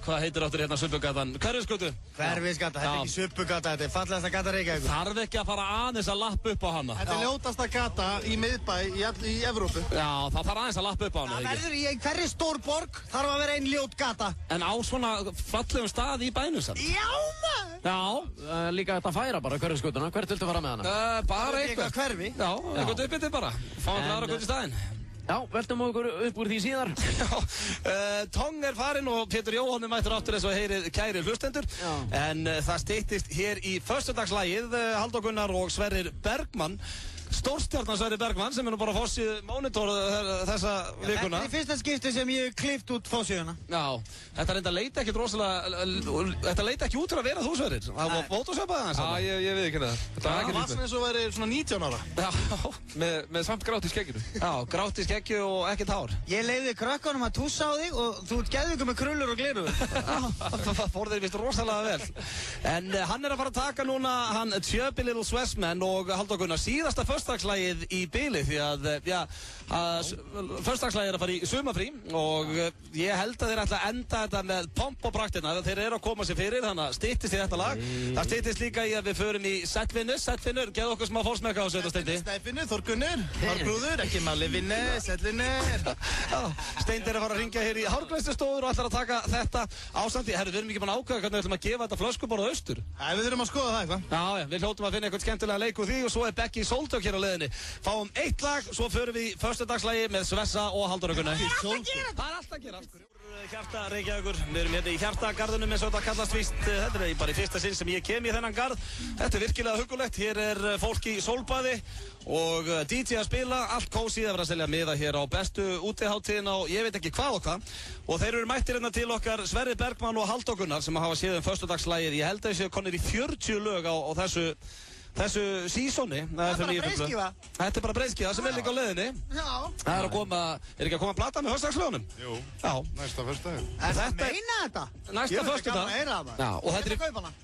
hvað heitir áttur hérna Subbugatan? Hverfisgötu? Hverfisgata, þetta ekki Subbugata, þetta fallegasta gata Reykjavík. Þarf ekki að fara aðeins að lappa upp á hana. Þetta ljótasta gata í miðbæ í Evrópu. Já, það þarf aðeins að lappa upp á hana. Það verður í hverri stór borg þarf að vera ein ljót gata. En á svona fallegum stað í bænum samt. Já, maður! Já, líka þetta færa bara Hverfisgötuna. Hvert viltu fara með hana? Bara eitthvað. Hverfi? Já, eitthvað uppbyttið bara. Fáum klara gott í staðinn. Já, veltum okkur upp úr því síðar. Já, Tong farinn og Pétur Jóhann mættur áttur eins og heyrið kæri hlustendur. En það styttist hér í föstudagslagið Halldór Gunnar og Sverrir Bergmann. Stórstjarnan Sverrir Bergmann sem nú bara fossið monitor þessa vikuna. Þetta fyrsta skipti sem ég klift út fossíðuna. Já, þetta reynda leita ekkert rosalega, þetta leita ekki út fyrir að vera þú Sverrir. Það var photoshopaði aðeins. Já, ég veit ekki það. Þetta var ekki Það var svona eins og væri svona 19 ára. Já. Með samt grátt í skegginu. Já, grátt í skeggju og ekkert hár. Ég leiði krökkunum að tússa á þig og þú geðvíkur með krullur og glerur. Það fór þeir vist rosalega vel. En hann að fara að taka núna, hann Chubby Little Swessman og Halldór Gunnar síðasta föstudagslagið í bili því að, föstudagslagið að fara í sumafrí og ég held að þeir ætla að enda þetta með pomp og praktina. Þeir að koma sér fyrir, þannig að styttist í þetta lag. Það styttist líka í að við förum í Settfinnur, geð okkur smá fórsmekka á þessu þetta steindi. Steinfinnur, Þorgunnur, Hárbrúður, ekki máli Vinnur, Settfinnur. Steindi að fara að ringja hér í hárgreiðslustofur og ætlar að taka þetta ástandi. Herru, við erum ekki búin að ákveða hvernig við ætlum að gefa þetta flöskuborð á austur. Við þurfum að skoða það eitthvað. Já, við hljótum að finna eitthvað skemmtilega leik úr því og svo Becky Soldök hér á leiðinni. Fáum eitt lag, svo förum við í föstudagslagi með Svessa og Halldór Gunnar. Það er allt að gera. Hjarta Reykjavíkur, við erum hérna í Hjartagarðunum eins og þetta kallast víst. Þetta er bara í fyrsta sinn sem ég kem í þennan garð. Þetta er virkilega huggulegt. Hér er fólk í sólbaði og DJ að spila. Allt kósið að vera að selja miða hér á bestu útiháttíðina og ég veit ekki hvað og hvað. Og þeir eru mættir hérna til okkar Sverrir Bergmann og Halldór Gunnar sem hafa séð föstudagslagið. Ég held að þessi konir í 40 lög á þessu sísoni. Það er bara breiðskífa. Þetta er bara breiðskífa sem er líka á leiðinni. Já. Það er ekki að koma plata með föstudagslögunum? Jú, já. Næsta föstudag. Það meina þetta? Næsta föstudag. Ég er gaman að heyra það. Já, og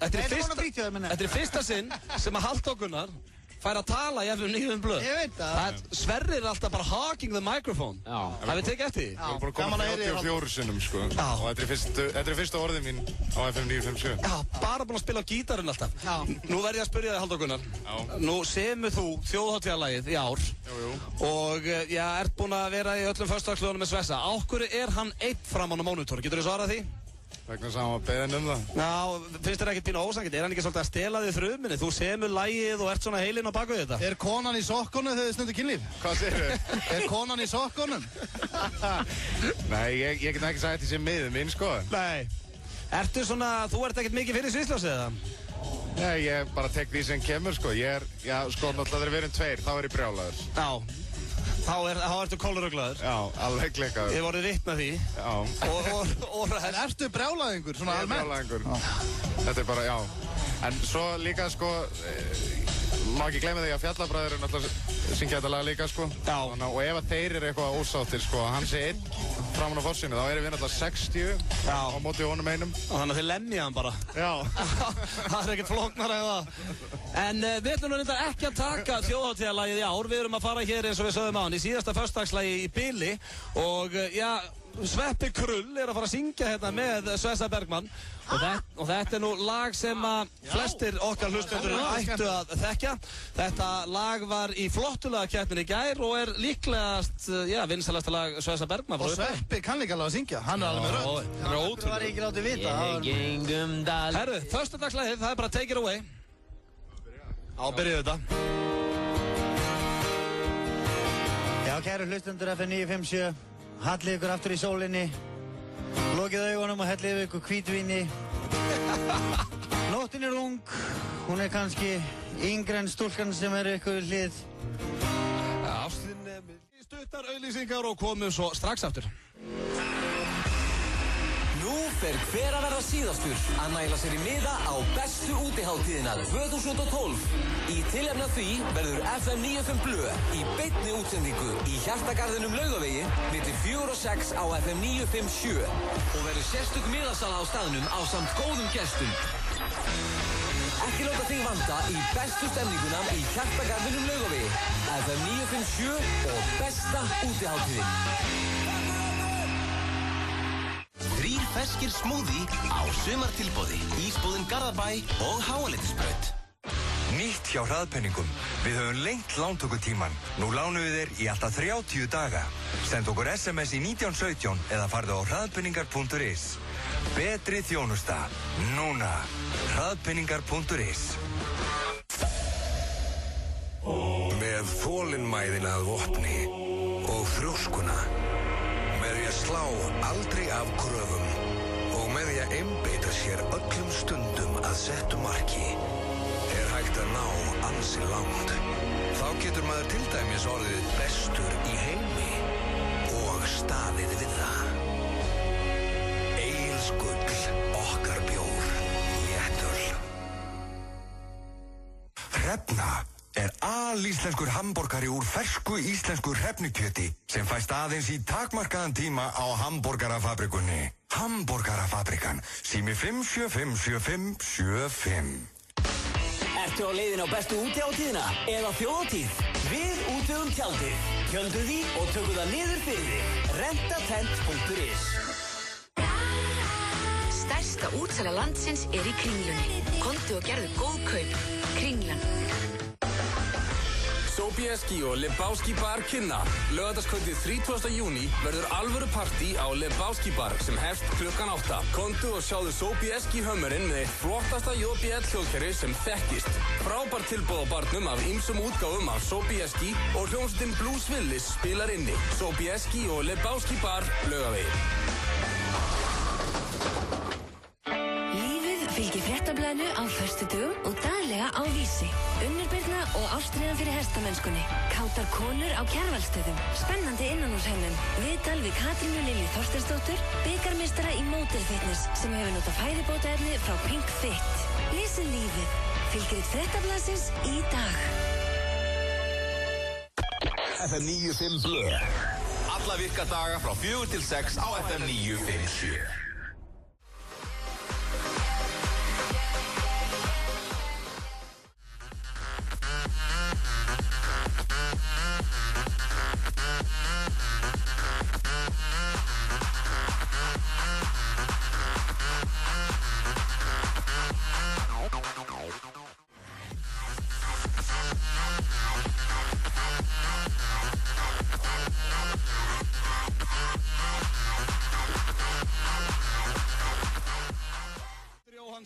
þetta er fyrsta sinn sem að Halldór Gunnar fær að tala í FM 95 Blöð. Ég veit það. Sverrir er alltaf bara hogging the microphone. Já. Það við tekið eftir því. Við erum bara komið 34 sinnum, sko. Já. Og þetta er fyrsta orðin mín á FM 957. Já, bara búin að spila á gítarinn alltaf. Já. Nú verð ég að spyrja þig, Halldór Gunnar. Já. Nú semur þú þjóðhátíðarlagið í ár. Jú. Og ert búin að vera í öllum föstudagslögunum með Svessa. Á hverju er hann einn framan á monitor? Getur þú svarað því? Vegna sem hann var beðinn það. Já, finnst þér ekkert pínu ósangið? Er hann ekki svolítið að stela þig fruminni? Þú semur lagið og ert svona heilinn á baku þetta. Er konan í sokkunum þegar þið stundir kynlíf? Hvað segir þau? Er konan í sokkunum? Nei, ég get ekki sagt því sem miður minn, sko. Nei. Ertu svona, þú ert ekkert mikið fyrir sviðsljósið eða? Nei, ég bara tek því sem kemur, sko. Sko, náttúrulega þegar við erum tveir, þá er ég brjálaður. Já. Þá ertu kóluruglaður. Já, alveg klikkaður. Ég voru vitna því. Já. En ertu brjálaðingur, svona almennt? Brjálaðingur. Þetta er bara, já. En svo líka, sko, má ekki gleyma því að Fjallabræður er náttúrulega syngja þetta lag líka, sko. Já. Og ef að þeir eru eitthvað ósáttir, sko, hann sé einn framan á forsinu, þá erum við náttúrulega 60 á móti honum einum. Og þannig að þið lemja hann bara. Já. Það er ekkert flóknar eða það. En við ætlum nú reyndar ekki að taka þjóðhátíðarlagið í ár. Við erum að fara hér eins og við sögðum á hann í síðasta föstudagslagi í bili. Og Sveppi Krull er að fara að syngja hérna með Svessa Bergmann. Og þetta er nú lag sem að flestir okkar hlustendur ættu að þekkja. Þetta lag var í flottulagakeppninni í gær og er líklegast, vinsælasta lag Svessa Bergmann. Og Sveppi kann líka alveg að syngja, hann er alveg með rödd. Hann er ótrúlega. Það var ekki látið vita. Herru, föstudagslagið, það er bara take it away. Byrjuðu þetta. Já, kæru hlustendur FM 957. Hallið ykkur aftur í sólinni. Lokið augunum og hellið ykkur hvítvíni. Nóttin er ung. Hún er kannski yngri en stúlkan sem er ykkur hlið. Ástin Stuttar auglýsingar og komum svo strax aftur. Nú fer hver að verða síðastur að næla sér í miða á bestu útiháttíðina 2012. Í tilefni af því verður FM 95 Blö í beinni útsendingu í Hjartagarðinum Laugavegi milli 4 og 6 á FM 957 og verður sérstök miðasala á staðnum ásamt góðum gestum. Ekki láta þig vanta í bestu stemninguna í Hjartagarðinum Laugavegi, FM 957 og besta útiháttíðin. 3 ferskir smoothie á sumartilboði. Ísbúðin Garðabæ og Háaleitisbraut. Nýtt hjá hraðpenningum. Við höfum lengt lántökutíman. Nú lánum við þér í alltaf 30 daga. Send okkur SMS í 1917 eða farðu á hraðpenningar.is. Betri þjónusta. Núna. Hraðpenningar.is. Með þolinmæðina að vopni og þrjóskuna. Með því að slá aldrei af kröfum og með því að einbeita sér öllum stundum að settu marki er hægt að ná ansi langt. Þá getur maður til dæmis orðið bestur í heimi og staðið við það. Egils gull, okkar bjór, léttöl. Hrefna er alíslenskur hamborgari úr fersku íslensku hrefnukjöti sem fæst aðeins í takmarkaðan tíma á hamborgarafabrikunni. Hamborgarafabrikan, sími 5757575. Ertu á leiðin á bestu útiháttíðina eða þjóðhátíð? Við útvegum tjaldið. Kjöldu því og tökum það niður fyrir þig. Rentatent.is. Stærsta útsala landsins í Kringlunni. Komdu og gerðu góð kaup. Kringlan. Sobieski og Lebowski Bar kynna. Laugardagskvöldið 30. júní verður alvöru partí á Lebowski Bar sem hefst klukkan 8. Komdu og sjáðu Sobieski hummerinn með eitt flottasta JBL hljóðkerfi sem þekkist. Frábær tilboð á barnum af ýmsum útgáfum af Sobieski og hljómsveitin Blues Willis spilar inni. Sobieski og Lebowski Bar, Laugavegi. Fylgi fréttablaðinu á föstudögum og daglega á Vísi. Unnur Birna og ástríðan fyrir hestamennskunni. Kátar konur á Kjarvalsstöðum. Spennandi innanhúshönnun. Viðtal við Katrínu Lilju Þorsteinsdóttur, bikarmeistara í Model Fitness sem hefur notað fæðibótaefni frá Pink Fit. Lesið lífið. Fylgið fréttablaðsins í dag. FM 95 Blö. Alla virka daga frá 4 til 6 á FM 957.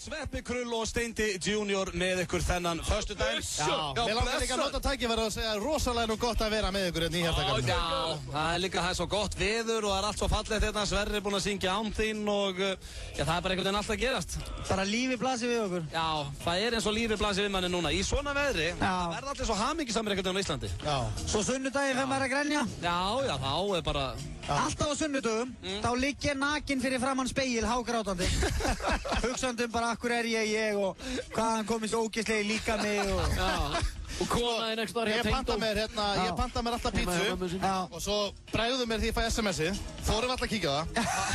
Sveppi Krull og Steindi Junior með ykkur þennan föstudaginn. Mér langar líka að nota tækifæri og segja rosalega nú gott að vera með ykkur hérna í Hjartagarðinum. Já, það er líka svo gott veður og það er allt svo fallegt hérna. Sverrir er búinn að syngja án þín og já, það er bara einhvern veginn alltaf að gerast. Bara lífi blasir við okkur. Já, það er eins og lífi blasir við manni núna. Í svona veðri, það verða allir svo hamingjusamir einhvern veginn á Íslandi. Já. Svo sunnudaginn þegar maður að grenja. Já, þá er bara... Alltaf á sunnudögum, þá ligg ég nakinn fyrir framann spegil, hágrátandi. Hugsandi bara, akkur er ég og hvaðan komið svo ógeðslega líka mig og... Og konaði next door Ég panta mér alltaf pítsu og svo bregðu mér því ég fæ SMS-ið, þorum alltaf að kíkja það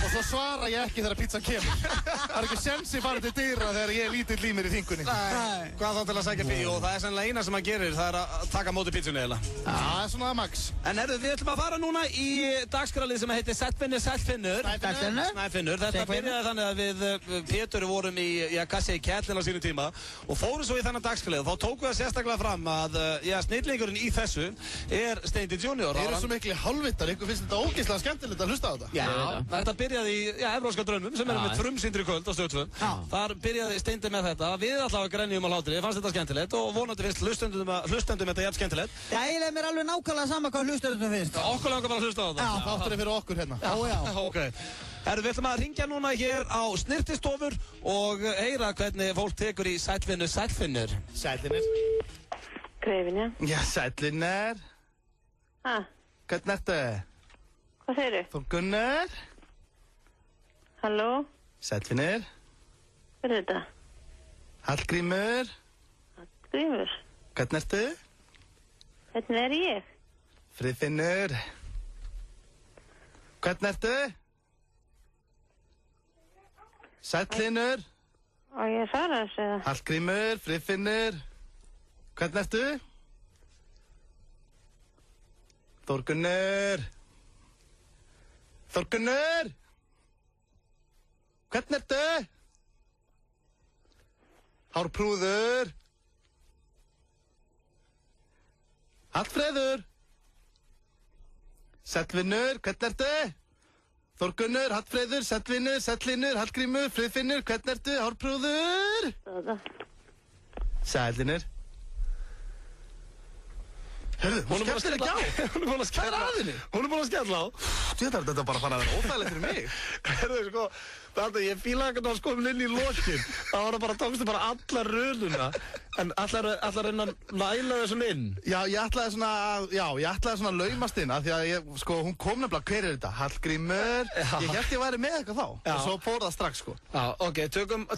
og svo svara ég ekki þegar pítsan kemur. Það er ekki sensi bara til dyra þegar ég er lítill í mér í þingunni. Nei, hvað þá til að sækja fyrir og það er sennilega eina sem hann gerir, það er að taka móti pítsunni eða. Það er svona max. En við ætlum að fara núna í dagskrálið sem heitir Sællfinnur. Þetta byrjaði þannig að við Pétur vorum í kassi í Kettlin á sínum tíma og fórum svo í þennan dagskrálið og þá tókum við sérstaklega fram að snillingurinn í þessu er Steindi Junior. Þeir eru svo miklu hálfvittar, ykkur finnst þetta ógeðslega skemmtilegt að hlusta á þetta. Já, þetta byrjaði í Evrópska draumum sem erum með frumsýndri í kvöld á Stöð 2. Þar byrjaði Steindi með þetta. Við allavega grenjum á hlátri, fannst þetta skemmtilegt og vonandi finnst hlustendum þetta jafn skemmtilegt. Já, eiginlega mér alveg nákvæmlega sama hvað hlustendum finnst. Okkur langar bara að hlusta á þetta. Já, þátturinn fyrir okkur hérna. Já. Ok. Við ætlum að ringja núna hér á snirtistofur og heyra hvernig fólk tekur í Sællfinnur. Sællfinnur. Greifinja. Já, Sællfinnur. Ha? Hvernig ertu? Hvað segirðu? Þórgunnur. Halló? Sællvinur. Hver er þetta? Hallgrímur. Hallgrímur? Hvernig ertu? Hvernig er ég? Friðfinnur. Hvernig ertu? Sællvinur. Á ég að svara þessu eða? Hallgrímur, Friðfinnur. Hvernig ertu? Þórgunnur. Þórgunnur. Hvernig ertu? Hárprúður. Hallfreður. Sællvinur, hvernig ertu? Þórgunnur, Hallfreður, Sællvinur, Sællvinur, Hallgrímur, Friðfinnur, hvernig ertu? Hárprúður. Sællvinur. Hörðu, hún skemmtir ekki á. Hún er búin að skella á. Hún er búin að skella á. Þetta bara fara að vera óþægilegt fyrir mig. Hörðu, sko, þetta, ég fílaði ekki að það skoðum inn í lokin. Það var bara, tókstu bara alla röðuna. En ætlar að reyna að næla þessum inn? Já, ég ætlaði svona að laumast inn, af því að hún kom nefnilega, hver er þetta? Hallgrímur. Ég hélt ég væri með eitthvað þá. Og svo fór það strax, sko. Já, ok,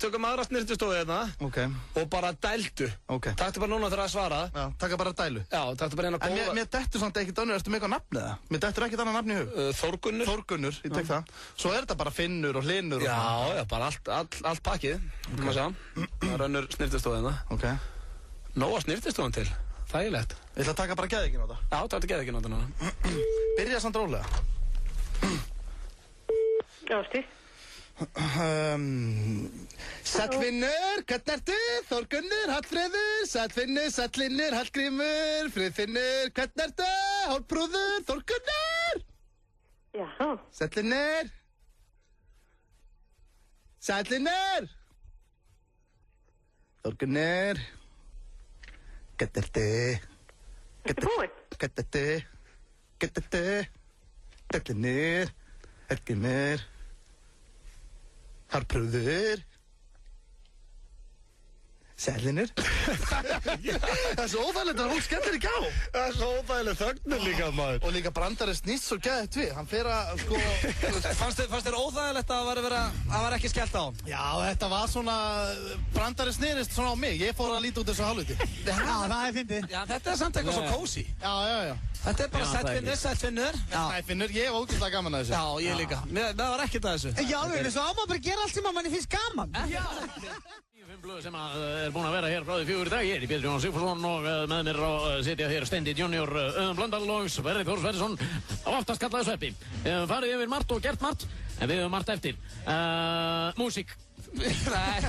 tökum aðra snirtistofu hérna. Ok. Og bara dældu. Ok. Taktu bara núna þegar að svara. Já, taka bara dælu. Já, taktu bara hérna góða. En mér dettur samt ekkert önnur, ertu með eitthvað nafn eða? Mér dettur ekkert annað nafn í hug. Þórgunnur. Þórgunnur, ég tek það. Svo er þetta bara Finnur og Hlynur og já, bara allt pakkið. Það er önnur snirtistofu hérna. Ok. Nóa snirtistofan til. Þægilegt. Ég ætla að taka bara geðvikinn á þetta. Já, taktu geðvikinn á þetta núna. Byrja samt rólega. Já, Stíf. Sællvinur, hvernig ertu? Þórgunnur, Hallfreður, Sællvinur, Sællvinur, Hallgrímur, Friðfinnur, hvernig ertu? Hárprúður, Þórgunnur. Já. Sællvinur. Sællvinur. Þórgunnur. Hvernig ertu? Ertu búinn? Hvernig ertu? Hvernig ertu? Sællvinur, Hallgrímur. Hárprúður. Sællvinur. Það er svo óþægilegt að hún skemmtir ekki á. Það er svo óþægilegt þögnin líka, maður. Og líka Brandari snýst svo gæðið við. Hann fer að, sko... Fannst þér óþægilegt að það var ekki skellt á? Já, þetta var svona... Brandari snýrist svona á mig. Ég fór að líta út þessu halvviti. Já, það er fyndið. Já, þetta er samt eitthvað svo kósi. Já. Þetta er bara Sællvinur. Sællvinur, ég hef ógeðslega gaman að þessu. Já, ég líka. Það var ekkert að þessu. Já, svo á maður bara að gera allt sem manni finnst gaman. Já. 5 blöð sem er búin að vera hér frá því 4 í dag. Ég er Pétur Jónas Sigfússon og með mér sitja hér Steindi Junior, Auðun Blöndal og Sverrir Þór Sverrisson á aftast kallaði Sveppi. Við höfum farið yfir margt og gert margt, en við höfum margt eftir. Músík. Nei,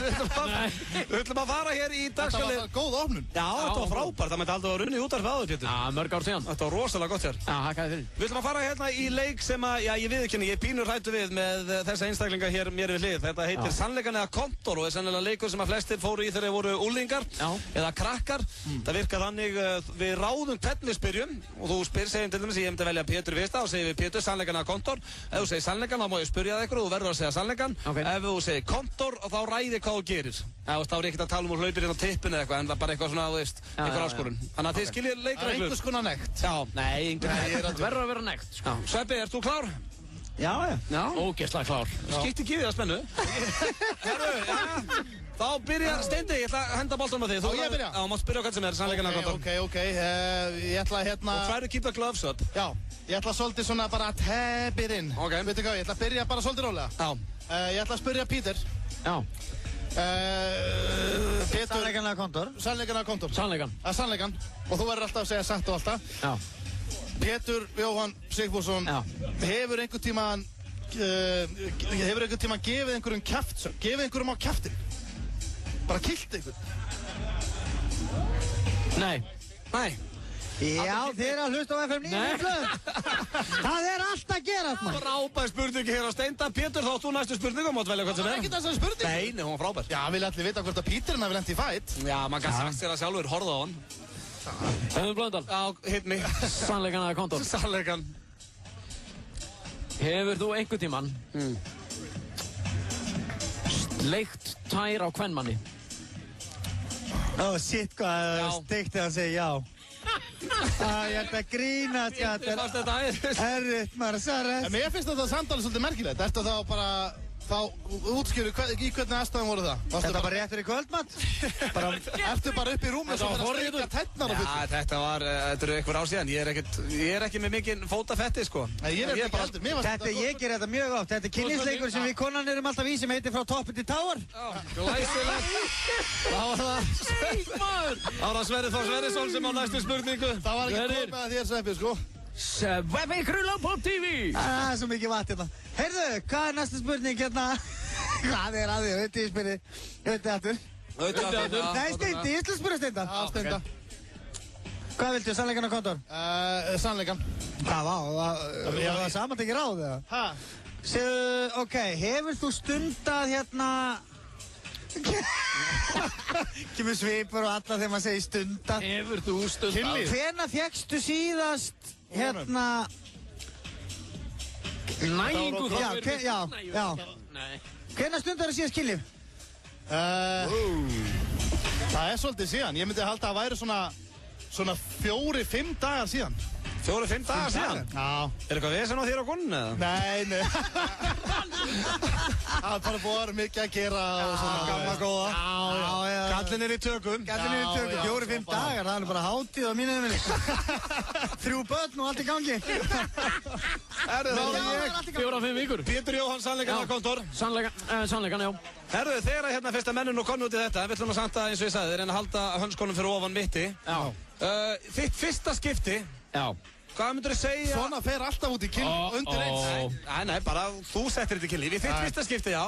við ætlum að fara hér í dagskalið. Þetta var góð opnun. Já, þetta var frábært. Það mætti aldrei að runni út af það, Pétur. Já, mörg ár síðan. Þetta var rosalega gott hér. Já, hakkaði fyrir. Við ætlum að fara hérna í leik sem að, já, ég viðurkenni, ég pínur hrættu við með þessa einstaklinga hér mér við hlið. Þetta heitir Sannleikan eða kontor og er sennilega leikur sem að flestir fóru í þegar þeir voru úlingar eða krakkar. Það virkar þannig, við ráðum hvern við spyrjum og þú segjum til dæmis, ég myndi velja Pétur fyrsta og segir við Pétur Sannleikan eða kontor. Ef þú segir sannleikan þá má ég spyrja það ykkur og þú verður að segja sannleikan. Ef þú segir kontor þá ræði hvað þú gerir. Þá er ekkert að tala um úr hlaupir inn á tippinu eða eitthvað, en það er bara eitthvað svona, þú veist, einhver áskorun. Þannig að þið skiljið leikreglur. Það er einhvers konar nekt. Já, nei, verður að vera nekt. Sveppi, ert þú klár? Já. Ógeðslega klár. Skipti ekki við það spennu. Herru, já. Þá byrjar Steindi, ég ætla að henda boltanum á þig. Á ég að byrja? Já, mátt spyrja hvað sem er, sannleikan eða kontor. Ok. Ég ætla hérna... Og try to keep the gloves up. Já, ég ætla svolítið svona bara að tepir inn. Ok. Veitu hvað, ég ætla að byrja bara svolítið rólega. Já. Ég ætla að spyrja Pítur. Já. Sannleikan eða kontor? Sannleikan eða kontor. Sannleikan. Sannleikan. Og þú verður alltaf að segja satt og alltaf. Já. Pétur Jóhann Sigfússon hefur einhvern tímann gefið einhverjum kjaftsögn, gefið einhverjum á kjaftin. Bara kýlt einhvern. Nei. Já, þið eru að hlusta á FM 9. Það er allt að gera þarna. Frábær spurning hér á Steinda. Pétur, þá þú næstu spurningu, mátt velja hvað sem er. Það er ekki þessari spurning. Nei, hún var frábær. Já, vil allir vita hvort að Píturinn hafi lent í fætt. Já, maður kann sagt sér að sjálfur horfa á hann. Auðun Blöndal. Já, hit me. Sannleikan eða kontor? Sannleikan. Hefur þú einhvern tímann sleikt tær á kvenmanni? Shit, hvað steikt þið að segja já. Ég ert að grínast, þetta er erfitt, maður, Sares. En mér finnst þetta samtalið svolítið merkilegt. Ertu þá bara, útskýru, í hvernig aðstæðum voru það? Þetta var rétt fyrir kvöldmatt. Ertu bara upp í rúmi og svo að steika tærnar á fullu? Já, þetta eru einhver ár síðan. Ég er ekki með mikinn fótafetti, sko. Ég er ekki heldur. Ég ger þetta mjög oft. Þetta er kynlífsleikur sem við konan erum alltaf í sem heitir Frá toppi til táar. Glæsilegt. Það var Sverrir Þór Sverrisson sem á næstu spurningu. Það var ekki komið að þér, Sveppi, sko. Sveppi Krullan.tv. Það er svo mikið vatn hérna. Heyrðu, hvað er næsta spurning hérna? Hvað er að því? Ég veit þið aftur. Nei, Steindi, ég ætla að spyrja Steinda. Já, Steinda. Hvað viltu, sannleikan og kontor? Sannleikan. Hvað var það samantekið ráð eða? Hæ? Ok, hefur þú stundað hérna... Kemur svipur og alla þegar maður segir stundað. Hefur þú stundað? Hvenær fékkstu síðast hérna... Nægingu þá Já. Hvenær stundar þú síðast kynlíf? Það er svolítið síðan. Ég myndi halda að það væri svona 4-5 dagar síðan. 4-5 dagar síðan? Já. Er eitthvað vesen á þér á konunni eða? Nei. Það er bara búið að vera mikið að gera og svona. Gamla góða. Já. Kallinn er í tökum. 4-5 dagar, það er bara hátíð á mínu heimili. 3 börn og allt í gangi. 4-5 vikur. Pétur Jóhann, sannleikan og kontor. Sannleikan, já. Herðu, þegar hérna fyrsta mennin og konu út í þetta, við ætlum að samt að, eins og ég sagði, reyna að halda hönskonum fyrir ofan mitti. Já. Þitt fyrsta skipti. Já. Hvað myndur þú segja? Svona fer alltaf út í kynlíf undir eins. Nei, bara þú settir þetta í kynlíf. Í þitt fyrsta skipti, já,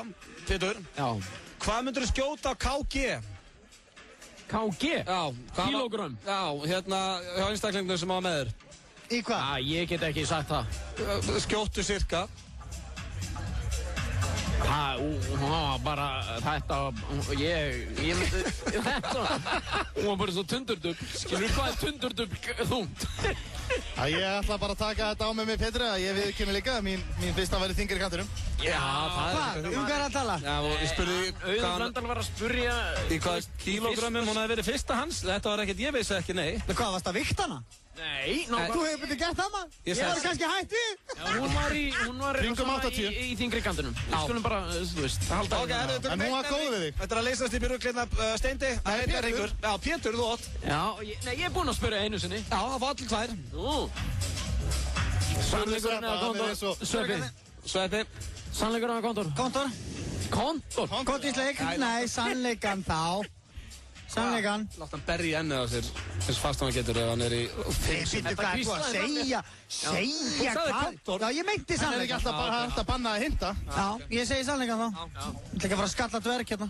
Pétur. Já. Hvað myndur þú skjóta á KG? KG? Já. Kílógrömm? Já, hérna, hjá einstaklingnum sem var með þér. Í hvað? Ég get ekki sagt það. Skjóttu cirka. Bara þetta, ég myndi, þetta, hún var bara svo tundurdubb, skilur hvað er tundurdubb þungt? Ég ætla bara að taka þetta á mig með Petri, að ég viðurkenni líka að mín fyrsta væri þyngri í kantinum. Já, það er hvað er að tala? Já, og ég spurði Auðun Blöndal var að spurja í hvað kílógrammum hún hefði verið fyrsta hans. Þetta var ekkert, ég vissi ekki, nei. Hvað, varst það vikt hana? Nei, þú hefur betið gert það maður? Ég var kannski hætt við? Hún var í þingri kantinum. Við skulum bara, þú veist, halda hérna. En hún var góð við þig. Þetta er að leysast í byrjuklina Steindi. Það heitir Hringur. Já, Pétur, þú átt. Já, nei, ég er búinn að spyrja einu sinni. Já, það var allir tvær. Sannleikurinn eða kontor? Sveppi. Sannleikurinn eða kontor? Kontor. Kontor? Kontísleik? Nei, sannleikan þá. Sannleikan. Látt hann berja í ennið á sér, eins fast hann getur ef hann er í... Býttu hvað er þú að segja? Segja hvað? Já, ég meinti sannleikan. Það er ekki alltaf bara hægt að banna að hinta. Já, ég segi sannleikan þá. Ég ætla ekki að fara að skalla dverg hérna.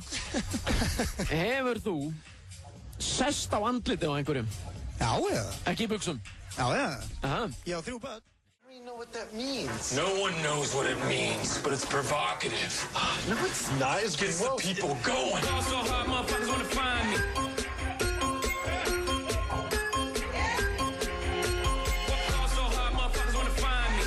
Hefur þú sest á andlitið á einhverjum? Já, eða. Ekki í buxum? Já, eða. Ég á 3 börn. Know what that means. No one knows what it means, but it's provocative. No, it's not. It gets the people going. So hard, motherfuckers wanna find me. So hard, motherfuckers wanna find me.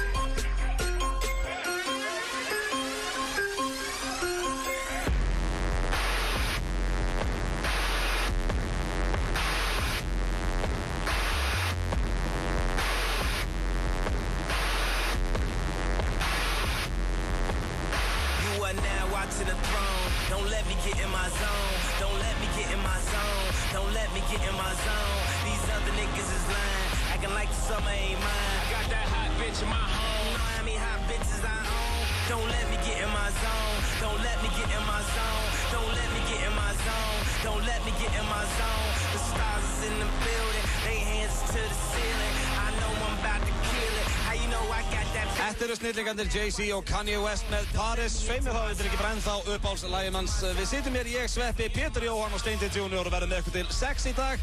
To the throne, don't let me get in my zone. Don't let me get in my zone. Don't let me get in my zone. These other niggas is lying, acting like the summer ain't mine. I got that hot bitch in my home. You know how many hot bitches I own. Don't let me get in my zone. Don't let me get in my zone. Don't let me get in my zone. Don't let me get in my zone. The stars is in the building, they hands to the ceiling. I know I'm about to kill it. How you know I got that? Þetta eru snillingarnir Jay-Z og Kanye West með Paris. Sveimir þá, þetta er ekki brenn þá uppáhaldslægin hans. Við sitjum hér, ég, Sveppi, Pétur Jóhann og Steindi Junior og verðum með ykkur til 6 í dag.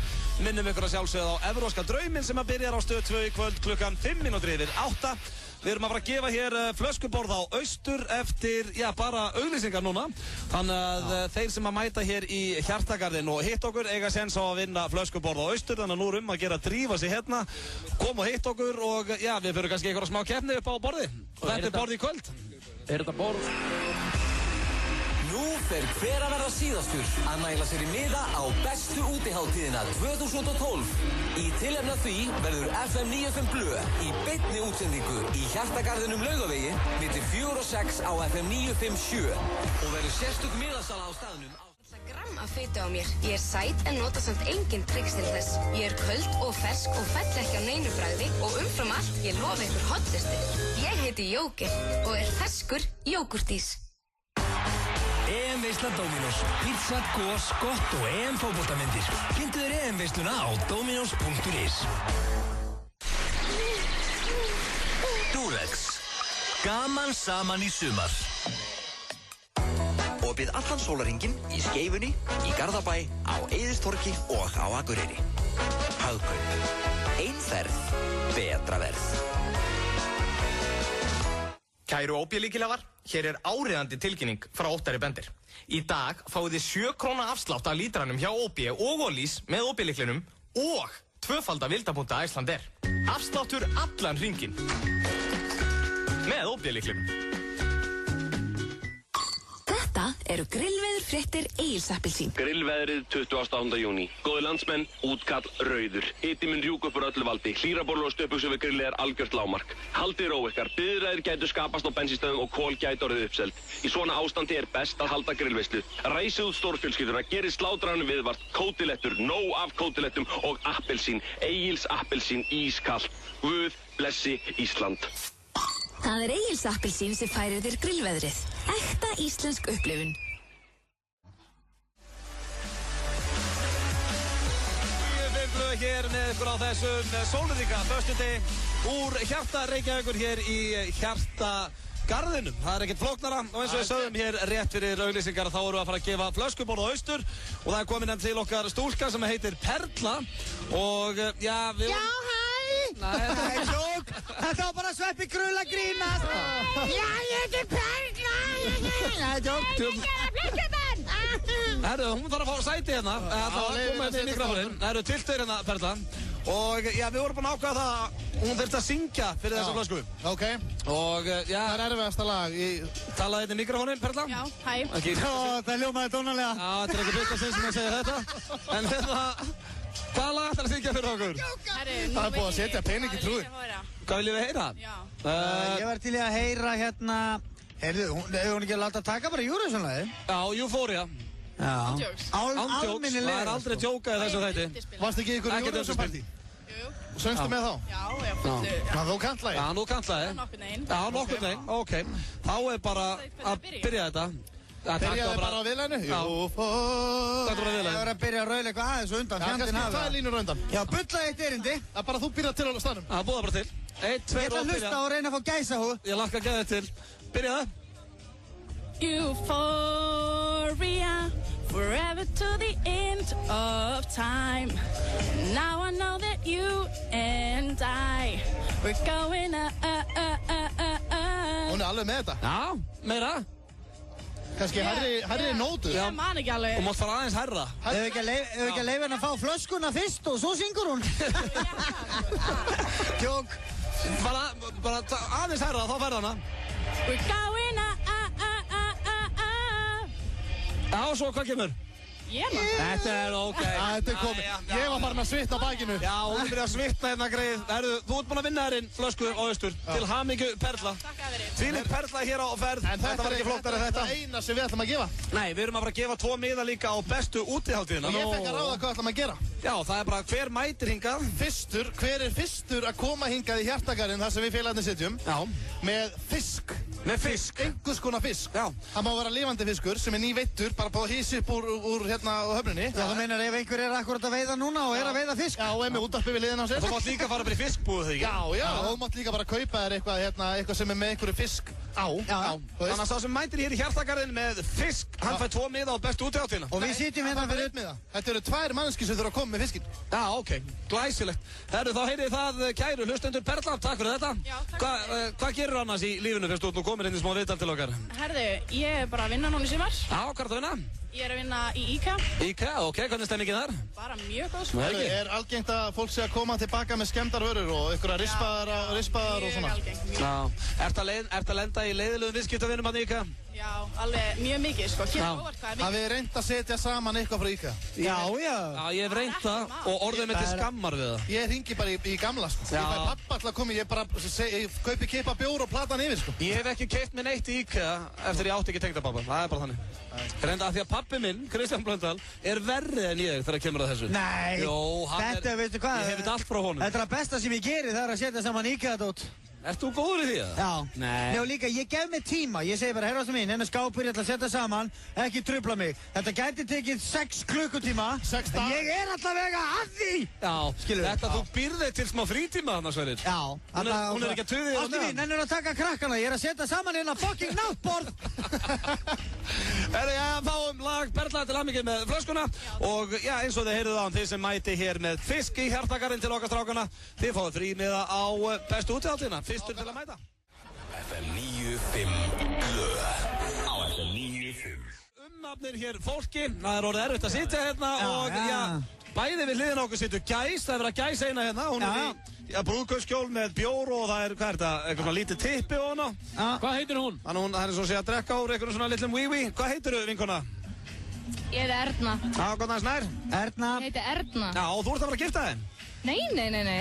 Minnum ykkur að sjálfsögða á Evróska drauminn sem að byrjar á Stöð 2 í kvöld klukkan 8:05. Við erum að fara að gefa hér flöskuborð á Austur eftir, já, bara auglýsingar núna. Þannig að þeir sem að mæta hér í Hjartagarðinn og hitt okkur eiga séns á að vinna flöskuborð á Austur. Þannig að nú erum að gera að drífa sig hérna, koma og hitt okkur og já, við fyrir kannski einhverja smá keppni upp á borði. Þetta er borð í kvöld. Er þetta borð? Nú fer hver að verða síðastur að næla sér í miða á bestu útiháttíðina 2012. Í tilefni af því verður FM 95 Blö í beinni útsendingu í Hjartagarðinum Laugavegi milli 4 og 6 á FM 957 og verður sérstök miðasala á staðnum. Gramm af fitu á mér. Ég sæt en nota samt engin tricks til þess. Ég köld og fersk og fell ekki á neinu bragði og umfram allt ég lofa ykkur hotlisti. Ég heiti Jóker og ferskur jógurtís. EM-veisla Dominos. Pizza, gos, gott og EM-fótboltamyndir. Kynntu þér EM-veisluna á dominos.is. Durex. Gaman saman í sumar. Opið allan sólarhringinn í Skeifunni, í Garðabæ, á Eiðistorgi og á Akureyri. Hagkaup. Ein ferð, betra verð. Kæru OP-líkilhafar, hér áríðandi tilkynning frá Óttari Bendir. Í dag fáið þið 7 króna afslátt af lítranum hjá OP og Ólís með OP-líklinum og 2-falda vildapunta Icelandair. Afsláttur allan hringinn með OP-líklinum. Þetta eru grillveðurfréttir Egils Appelsín. Grillveðrið 28. júní. Góði landsmenn, útkall rauður. Hiti mun rjúka upp úr öllu valdi. Hlýraborð og stöpuksum við grillið algjört lágmark. Haldið ró ykkar. Biðraðir gætu skapast á bensínstöðum og kol gætu orðið uppselt. Í svona ástandi best að halda grillveislu. Ræsið út stórfjölskylduna, gerið slátranum viðvart, kótilettur, nóg af kótilettum og appelsín. Egils Appelsín ískalt. Guð blessi Ísland. Það Egils Appelsín sem færir þér grillveðrið. Ekta íslensk upplifun. Blöð hér með ykkur á þessum sólríka föstudegi úr hjarta Reykjavíkur hér í Hjartagarðinum. Það ekkert flóknara og eins og við sögðum hér rétt fyrir auglýsingar þá erum við að fara að gefa flöskuborð á austur og það komin til okkar stúlka sem heitir Perla og já við... Já, hæ! Það tjók! Þetta var bara Sveppi Krull að grínast! Já, ég heiti Perla! Það tjók! Herru, hún þarf að fá sæti hérna. Það var að koma hérna í mikrofóninn. Herru, tiltur hérna, Perla. Og já, við vorum búin að ákveða það að hún þurfti að syngja fyrir þessa flösku. Ok. Og já... Það erfiðasta lag í... Talaði hérna í mikrofóninn, Perla? Já, hæ. Það ljómaði dónalega. Já, þetta er ekki fyrsta sinn sem ég segir þetta. En hérna... Hvaða lag ætlar að syngja fyrir okkur? Það er búið að setja pening í trúin. Hvað viljum við heyra? Já. Ég var til í að heyra hérna... Heyrðu, hefur hún ekki að láta taka bara Eurovision-lagi? Já, Euphoria. Já. Ándjóks. Það er aldrei djóka í þessu þætti. Varst ekki ykkur í Eurovision-partí? Söngstu með þá? Já, fullu. Þú kannt lagi? Já, þú kannt lagi. Nokkurn veginn. Já, nokkurn veginn. Ok. Þá er bara að byrja þetta. Byrjaði bara á viðlæðinu? Þetta bara viðlæðinu. Það var að byrja að raula eitthvað aðeins undan. Kannski 2 línur undan. Já, bulla eitt erindi. Það er bara þú byrjað til á staðnum. Já, búða bara til. 1, 2 og byrja. Ég ætla að hlusta og reyna að fá gæsahúð. Ég lakka að geða til. Byrjaði. Euphoria, forever to the end of time. Now I know that you and I, we're going Hún er alveg með þetta. Já, meira. Kannski hærri nótu. Ég man ekki alveg. Þú mátt fara aðeins hærra. Hefur ekki að leifa henni að fá flöskuna fyrst og svo syngur hún. Tjók. Bara aðeins hærra, þá færði hana. We're going Já, og svo hvað kemur? Þetta er ok. Þetta er komið. Ég var farin að svitna á bakinu. Já, hún byrjaði að svitna hérna greið. Herru, þú ert búin að vinna þérinn flösku á austur. Til hamingju Perla. Þvílík Perla hér á ferð. En þetta var ekki flóknara en þetta. Eina sem við ætlum að gefa. Nei, við erum að fara að gefa 2 miða líka á bestu útiháttíðina. Ég fekk að ráða hvað ætlum að gera. Já, það er bara hver mætir hingað. Hver er fyrstur að koma hingað í Hjartagarðinn þar sem við félagarnir sitjum. Já. Með fisk. Með fisk? Einhvers konar fisk. Já. Það má vera lifandi fiskur sem er nýveittur, bara búið að hýsa upp úr hérna á höfninni. Já, þú meinar ef einhver er akkurat að veiða núna og er að veiða fisk? Já, og er með útvarpið við liðina á sér. Þú mátt líka fara bara í fiskbúðu þegar ekki? Já, og þú mátt líka bara kaupa þér eitthvað sem er með einhverju fisk á. Já. Þannig að sá sem mætir hér í Hjartagarðinn með fisk, hann fær 2 miða á bestu útiháttíðina. Og við sitjum hérna fyrir einn miða. Þetta eru 2 manneskir sem þurfa að koma með fiskinn. Já, ok. Glæsilegt. Herru, þá heyrið það kæru hlustendur Perla, takk fyrir þetta. Já, takk. Hvað gerir annars í lífinu fyrst þú ert nú komin inn í smá viðtal til okkar? Herðu, ég er bara að vinna núna í sumar. Já, hvað er það að vinna? Ég að vinna í IKEA. IKEA, ok, hvernig er stemmingin þar? Bara mjög góð, sko. Er algengt að fólk sé að koma tilbaka með skemmdar vörur og einhverja rispaðar og svona? Ertu að lenda í leiðilegum viðskiptavinum hann í IKEA? Já, alveg mjög mikið, sko. Kemur óvart hvað er mikið. Hafið þið reynt að setja saman eitthvað frá IKEA? Já, ég hef reynt það og orðið mig til skammar við það. Ég hringi bara í gamla, sko. Ég fæ pappa alltaf að koma, ég kaupi kippa bjór og platan yfir, sko. Ég hef ekki keypt mér neitt í IKEA eftir ég átti ekki tengdapappa. Það er bara þannig. Reynda að því að pappi minn, Kristján Blöndal, er verri en ég þegar kemur að þessu. Nei, Jó, þetta, veistu hvað? Ég hef þetta allt frá honum. Þetta er það besta sem ég geri, það er að setja saman IKEA-dót. Ert þú góður í því að? Já. Nei. Já, líka, ég gef mig tíma. Ég segi bara, herrastu mín, hennar skápur, ég ætla að setja saman, ekki trufla mig. Þetta gæti tekið 6 klukkutíma. 6 dagar. Ég er allavega að því! Já, skilur. Þetta þú býrði til smá frítíma þarna, Sverrir. Já. Hún er ekki að tuði á Ástu mín, hennar að taka krakkana, ég er að setja saman hérna fucking náttborð. Herri, fáum lag Perla til hamingju með flöskuna og já, eins og þið heyrðuð á þið sem mæti hér með fisk í hjartagarinn til okkar strákana. Þið fáið frí miða á bestu útihátíðina, fyrstur til að mæta. FM 95 Blöð á FM 95. Umnafnir hér fólki, það er orðið erfitt að sitja hérna og já, bæði við hliðina okkur situr Gæs, það er verið að Gæs eina hérna, hún er í brúðkaupskjól með bjór og það er, hvað er þetta, eitthvað svona lítið tippi og hana. Hvað heitir hún? Þannig það er svo að segja að drekka úr eitthvað svona litlum wee-wee. Hvað heitir þú, vinkona? Ég heiti Erna. Já, góðan aðeins nær. Erna. Ég heiti Erna. Já, og þú ert að fara að gifta þig? Nei,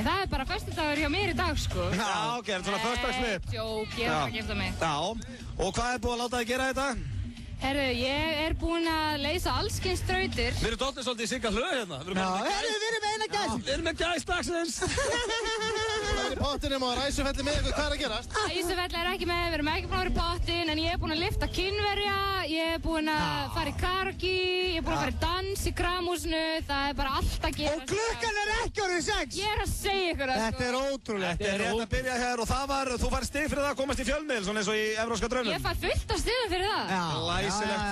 það er bara föstudagur hjá mér í dag, sko. Já, ok, er þetta svona föstudagsflip? Jók, ég er að gifta mig. Já, og hvað er búið að láta þig gera þetta? Herru, ég er búinn að leysa allskyns þrautir. Við erum dottnir svolítið í Sigga hlöð hérna. Við erum með eina Gæs. Við erum með Gæs dagsins. Það er í pottinum og Ræsufelli með ykkur, hvað er að gerast? Ræsufelli er ekki með, við erum ekki búin að vera í pottin, en ég er búinn að lyfta kynverja, ég er búinn að fara í karaoke, ég er búinn að fara í dans í kramhúsinu, það er bara allt að gera. Og klukkan er ekki orðið 6. Ég er að segja ykkur það, sko. Þetta er ótrúlegt. Þetta er rétt að byrja hér og það var, þú fær stig fyrir það að komast í fjölmiðl, svona eins og í Evrópska draumnum. Ég fær fullt af stigum fyrir það. Glæsilegt.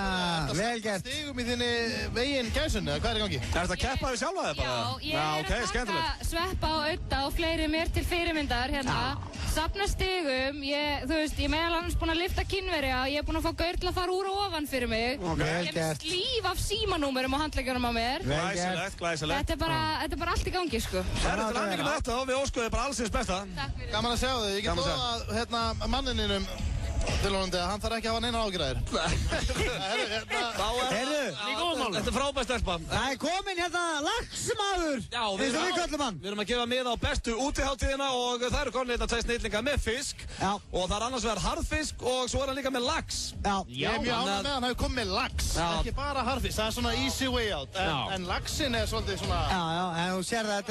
Vel gert. Stigum í þinni veginn Gæsun, eða hvað er í gangi? Er þetta að keppa við sjálfa þig bara? Já, ég er að taka Sveppa og Udda og fleiri mér til fyrirmyndar hérna. Safna stigum, þú veist, ég er meðal annars búinn að lyfta kynverja, ég er búinn að fá gaur til að fara úr og ofan fyrir mig. Ég er með slíf af símanúmerum á handleggjónum á mér. Glæsilegt. Þetta er bara allt í gangi, sko. Það er til hamingju með þetta og við óskuðum bara allsins besta. Gaman að sjá þig, ég get lofa að hérna manninum tilhóðandi að hann þarf ekki að hafa neina ágjörðir. Þetta er frábært stelpa. Það er komin hérna laxmaður. Já, við erum að gefa miða á bestu útihátíðina og það eru komin hérna 2 snillingar með fisk. Og það er annars vegar harðfisk og svo er hann líka með lax. Ég er mjög ánægð með að hann hefur komið með lax, ekki bara harðfisk. Það er svona easy way out. En laxin er svolítið svona... Já, en þú sér það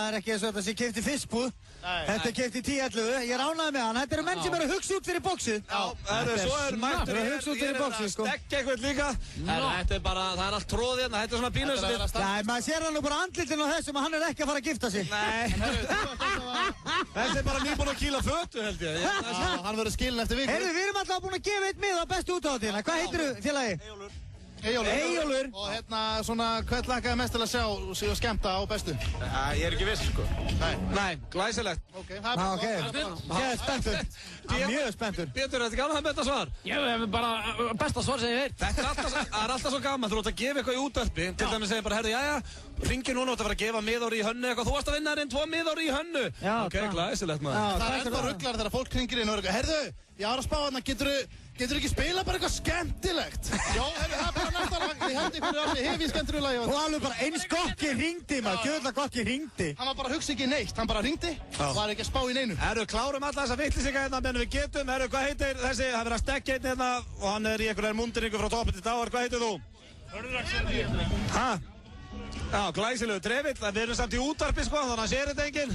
er ekki eins og þetta sem keypt í fiskbúð. Þetta er keypt í 10-11. Ég er ánægð með hann. Þetta eru menn sem eru að hugsa út fyrir boxið. Svo er mættur hér, ég er að stekka eitthvað líka. Þetta er bara, það er allt tróð hérna, þetta er svona bílausvitt. Nei, maður sér hann nú bara andlitinn á þessum að hann er ekki að fara að gifta sig. Nei. Þessi er bara nýbúinn að kýla fötu, held ég. Hann verður skilin eftir viku. Heyrðu, við erum alltaf búin að gefa eitt mið á bestu útihátíðina. Hvað heitir þú, félagi? Eyjólfur. Og hérna, svona, hvern lakaði mest til að sjá og skemmta á bestu? Ég er ekki viss, sko. Nei, glæsilegt. Ok. Ég er spenntur. Mjög spenntur. Pétur, er þetta gaman að betta svar? Ég hef bara besta svar sem ég veit. Þetta er alltaf svo gaman, þú ert að gefa eitthvað í útvarpi. Til dæmis segir bara, herri, jæja, ringi núna og það var að gefa miðári í hönnu eitthvað. Þú varst að vinna þér 2 miðári í hönnu. Ok, glæsilegt maður. Það er ennþá rugglar þegar fólk hringir inn og er eitthvað, herðu, ég var að spá hérna, getur ekki spila bara eitthvað skemmtilegt? Já, það er bara næsta lag, ég hendi ykkur alveg hefði skemmtilegu lagi. Og alveg bara eins gott ég hringdi maður, gjöðlega gott ég hringdi. Hann var bara að hugsa ekki neitt, hann bara hringdi og var ekki að spá í neinu. Herru, klárum alla þessa vitlýsinga hérna meðan við getum. Herru, hvað heitir þessi, það verið að stekja einn hérna og hann er í einhverjar mundringu frá toppin til dagar. Hvað heitir þú? Hörður Axel. Hæ? Já, glæsilegu trefill, við erum samt í útvarpi sko, þannig að sér þetta enginn.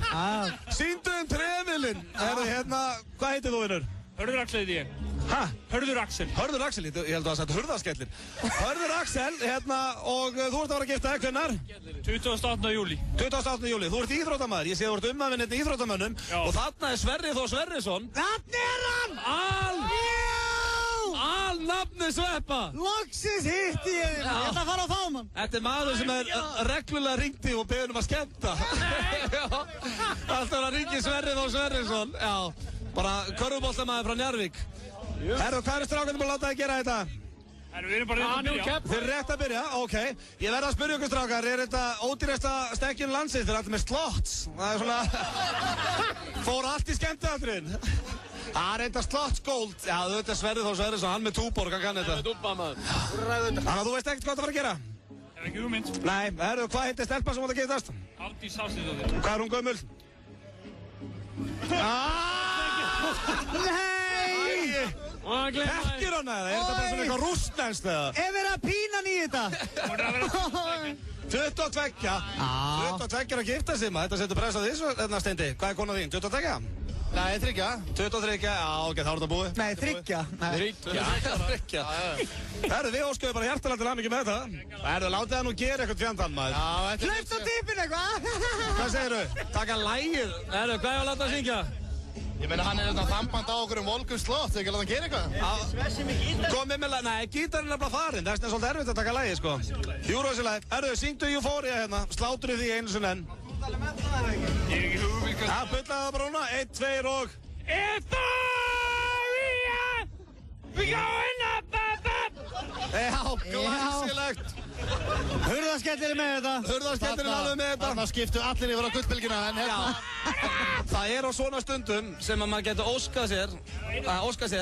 Sýndu trefillinn. Herru, hérna, hvað heitir þú, vinnur? Hörður Axel heiti ég. Hæ? Hörður Axel. Hörður Axel, ég held að það sætti hurðaskellir. Hörður Axel, hérna, og þú ert að fara að gifta þig, hvenær? 28. júli. 28. júli, þú ert íþróttamaður, ég sé þú ert umhafinn hérna íþróttamönnum og þarna er Sverrir Þór Sverrisson. Þarna er hann! Alnafni Sveppa! Loksins hitti ég þig, ég ætla að fara á fámann. Þetta er maður sem er reglulega ringti og beður um að skemmta. Alltaf að ringi Sverrir Þór Sverrisson, já. Bara körfuboltamaður frá Njarðvík. Herru, hvað eru strákarnir búin að láta þig gera þetta? Við erum bara rétt að byrja. Þið erum rétt að byrja, ok. Ég verð að spyrja ykkur strákar, er þetta ódýrasta stekkjun landsins? Þið erum alltaf með slotts. Það er svona... Fór allt í skemmtiatriðin. Það er þetta slotts gold. Já, þetta er Sverrir Þór Sverrisson, hann með Túborg, hann kann þetta. Hann með Túborg, maður. Þannig að þú veist ekkert hvað það var að gera? Ég hef ekki hugmynd. Nei, herru, hvað heitir stelpa sem átt að giftast? Hafdís Hafsteinsdóttir. Hvað er hún gömul? Nei! Þekkir hana eða? Er þetta bara svona eitthvað rússnenskt eða? Er verið að pína hann í þetta? 22. 22 er að gifta sig maður. Þetta setur press á því svo, Steindi. Hvað er konan þín? 22? Nei, 3. 23, já, ok, þá er þetta búið. Nei, 3. 3. Herru, við óskuðum bara hjartalega til hamingju með þetta. Herru, látið það nú gera eitthvað fjandann maður. Hlaupt á tippinu eitthvað. Hvað segirðu? Taka lægir. Herru, hvað er að láta að syngja? Ég meina, hann er þetta þamband á okkur volgum slott, ekki að láta hann gera eitthvað? Komið með læg, nei, gítarinn er bara farinn, það er svolítið erfitt að taka lægi, sko. Eurovision-læg, herru, syngdu Euphoria hérna, sláttur í því einu sinni enn. Ég hef ekki hugmynd. Já, bullaði það bara núna, 1, 2 og... Euphoria! We going up, up, up! Já, glæsilegt. Hurðarskellir með þetta. Hurðarskellir er alveg með þetta. Þarna skiptu allir yfir á gullbylgjuna, en hérna... Það er á svona stundum sem að maður getur óskað sér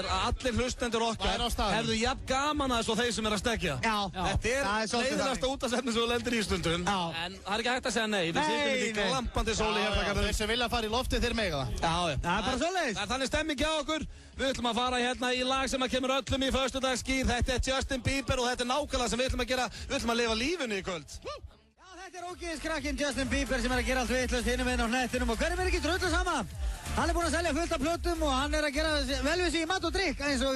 að allir hlustendur okkar hefðu jafn gaman að þessu þeir sem er að stekja. Já. Þetta er leiðilegasta útastefni sem þú lendir í stundum. Já. En það er ekki hægt að segja nei. Við sitjum í glampandi sóli hérna. Þeir sem vilja fara í loftið, þeir mega það. Já. Það er bara svoleiðis. Það er þannig stemming hjá okkur. Við ætlum að fara hérna í lag sem að kemur öllum í föstudagsskýr. Þetta er Justin Bieber og þetta er nákvæmlega sem við ætlum að gera. Við ætlum að lifa lífinu í kvöld. Þetta er ógeðskrakkinn Justin Bieber sem er að gera allt vitlaust hinum einn á hnettinum og hverjum er ekki drullu sama? Hann er búinn að selja fullt af plötum og hann er að gera vel við sig í mat og drikk eins og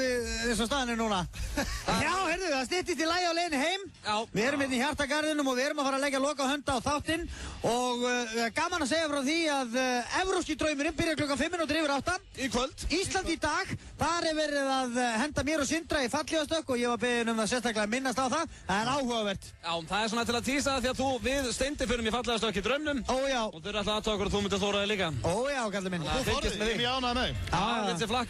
staðan er núna. Já, heyrðu, það styttist í lagi á leiðinni heim. Já. Við erum hérna í Hjartagarðinum og við erum að fara að leggja loka hönda á þáttinn og gaman að segja frá því að Evrópski draumurinn byrjar klukkan 5:08 í kvöld. Ísland í dag, þar er verið að henda mér og Sindra í fallígastökk og ég var beðinn um það sérstaklega að minnast á það. Það er áhugavert. Já, það er svona til að tísa því að við Steindi förum í falligastökk í draumnum. Ó já. Og þau eru alltaf aðtöða okkur og þú myndir þóra þig líka. Ó já, kallið minn. Ég er mjög ánægð með.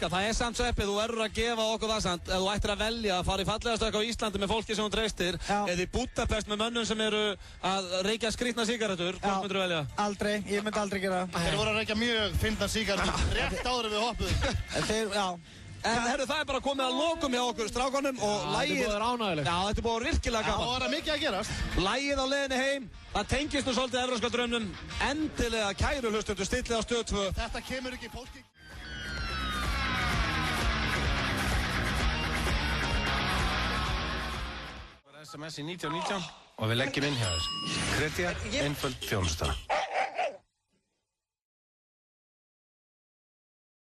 Það er samt sveppið, þú verður að gefa okkur það samt ef þú ættir að velja að fara í falligastökk á Íslandi með fólki sem þú treystir eða í Budapest með mönnum sem eru að reykja skrýtnar sígarettur. Hvort myndir þú velja? Aldrei, ég myndi aldrei gera það. Þeir voru að reykja mjög fyndnar sígarettur rétt áður en við hoppuðum. En herru, það er bara komið að lokum hjá okkur strákonum og lagið... Þetta er búið ánægilegt. Já, þetta er búið virkilega gaman. Það var mikið að gerast. Lagið á leiðinni heim, það tengist nú svolítið evrópska draumnum. Endilega kæru hlustundur, stillið á Stöð 2. Þetta kemur ekki í fólki. SMS í 1919 og við leggjum inn hjá þess. Kredja, einföld þjónusta.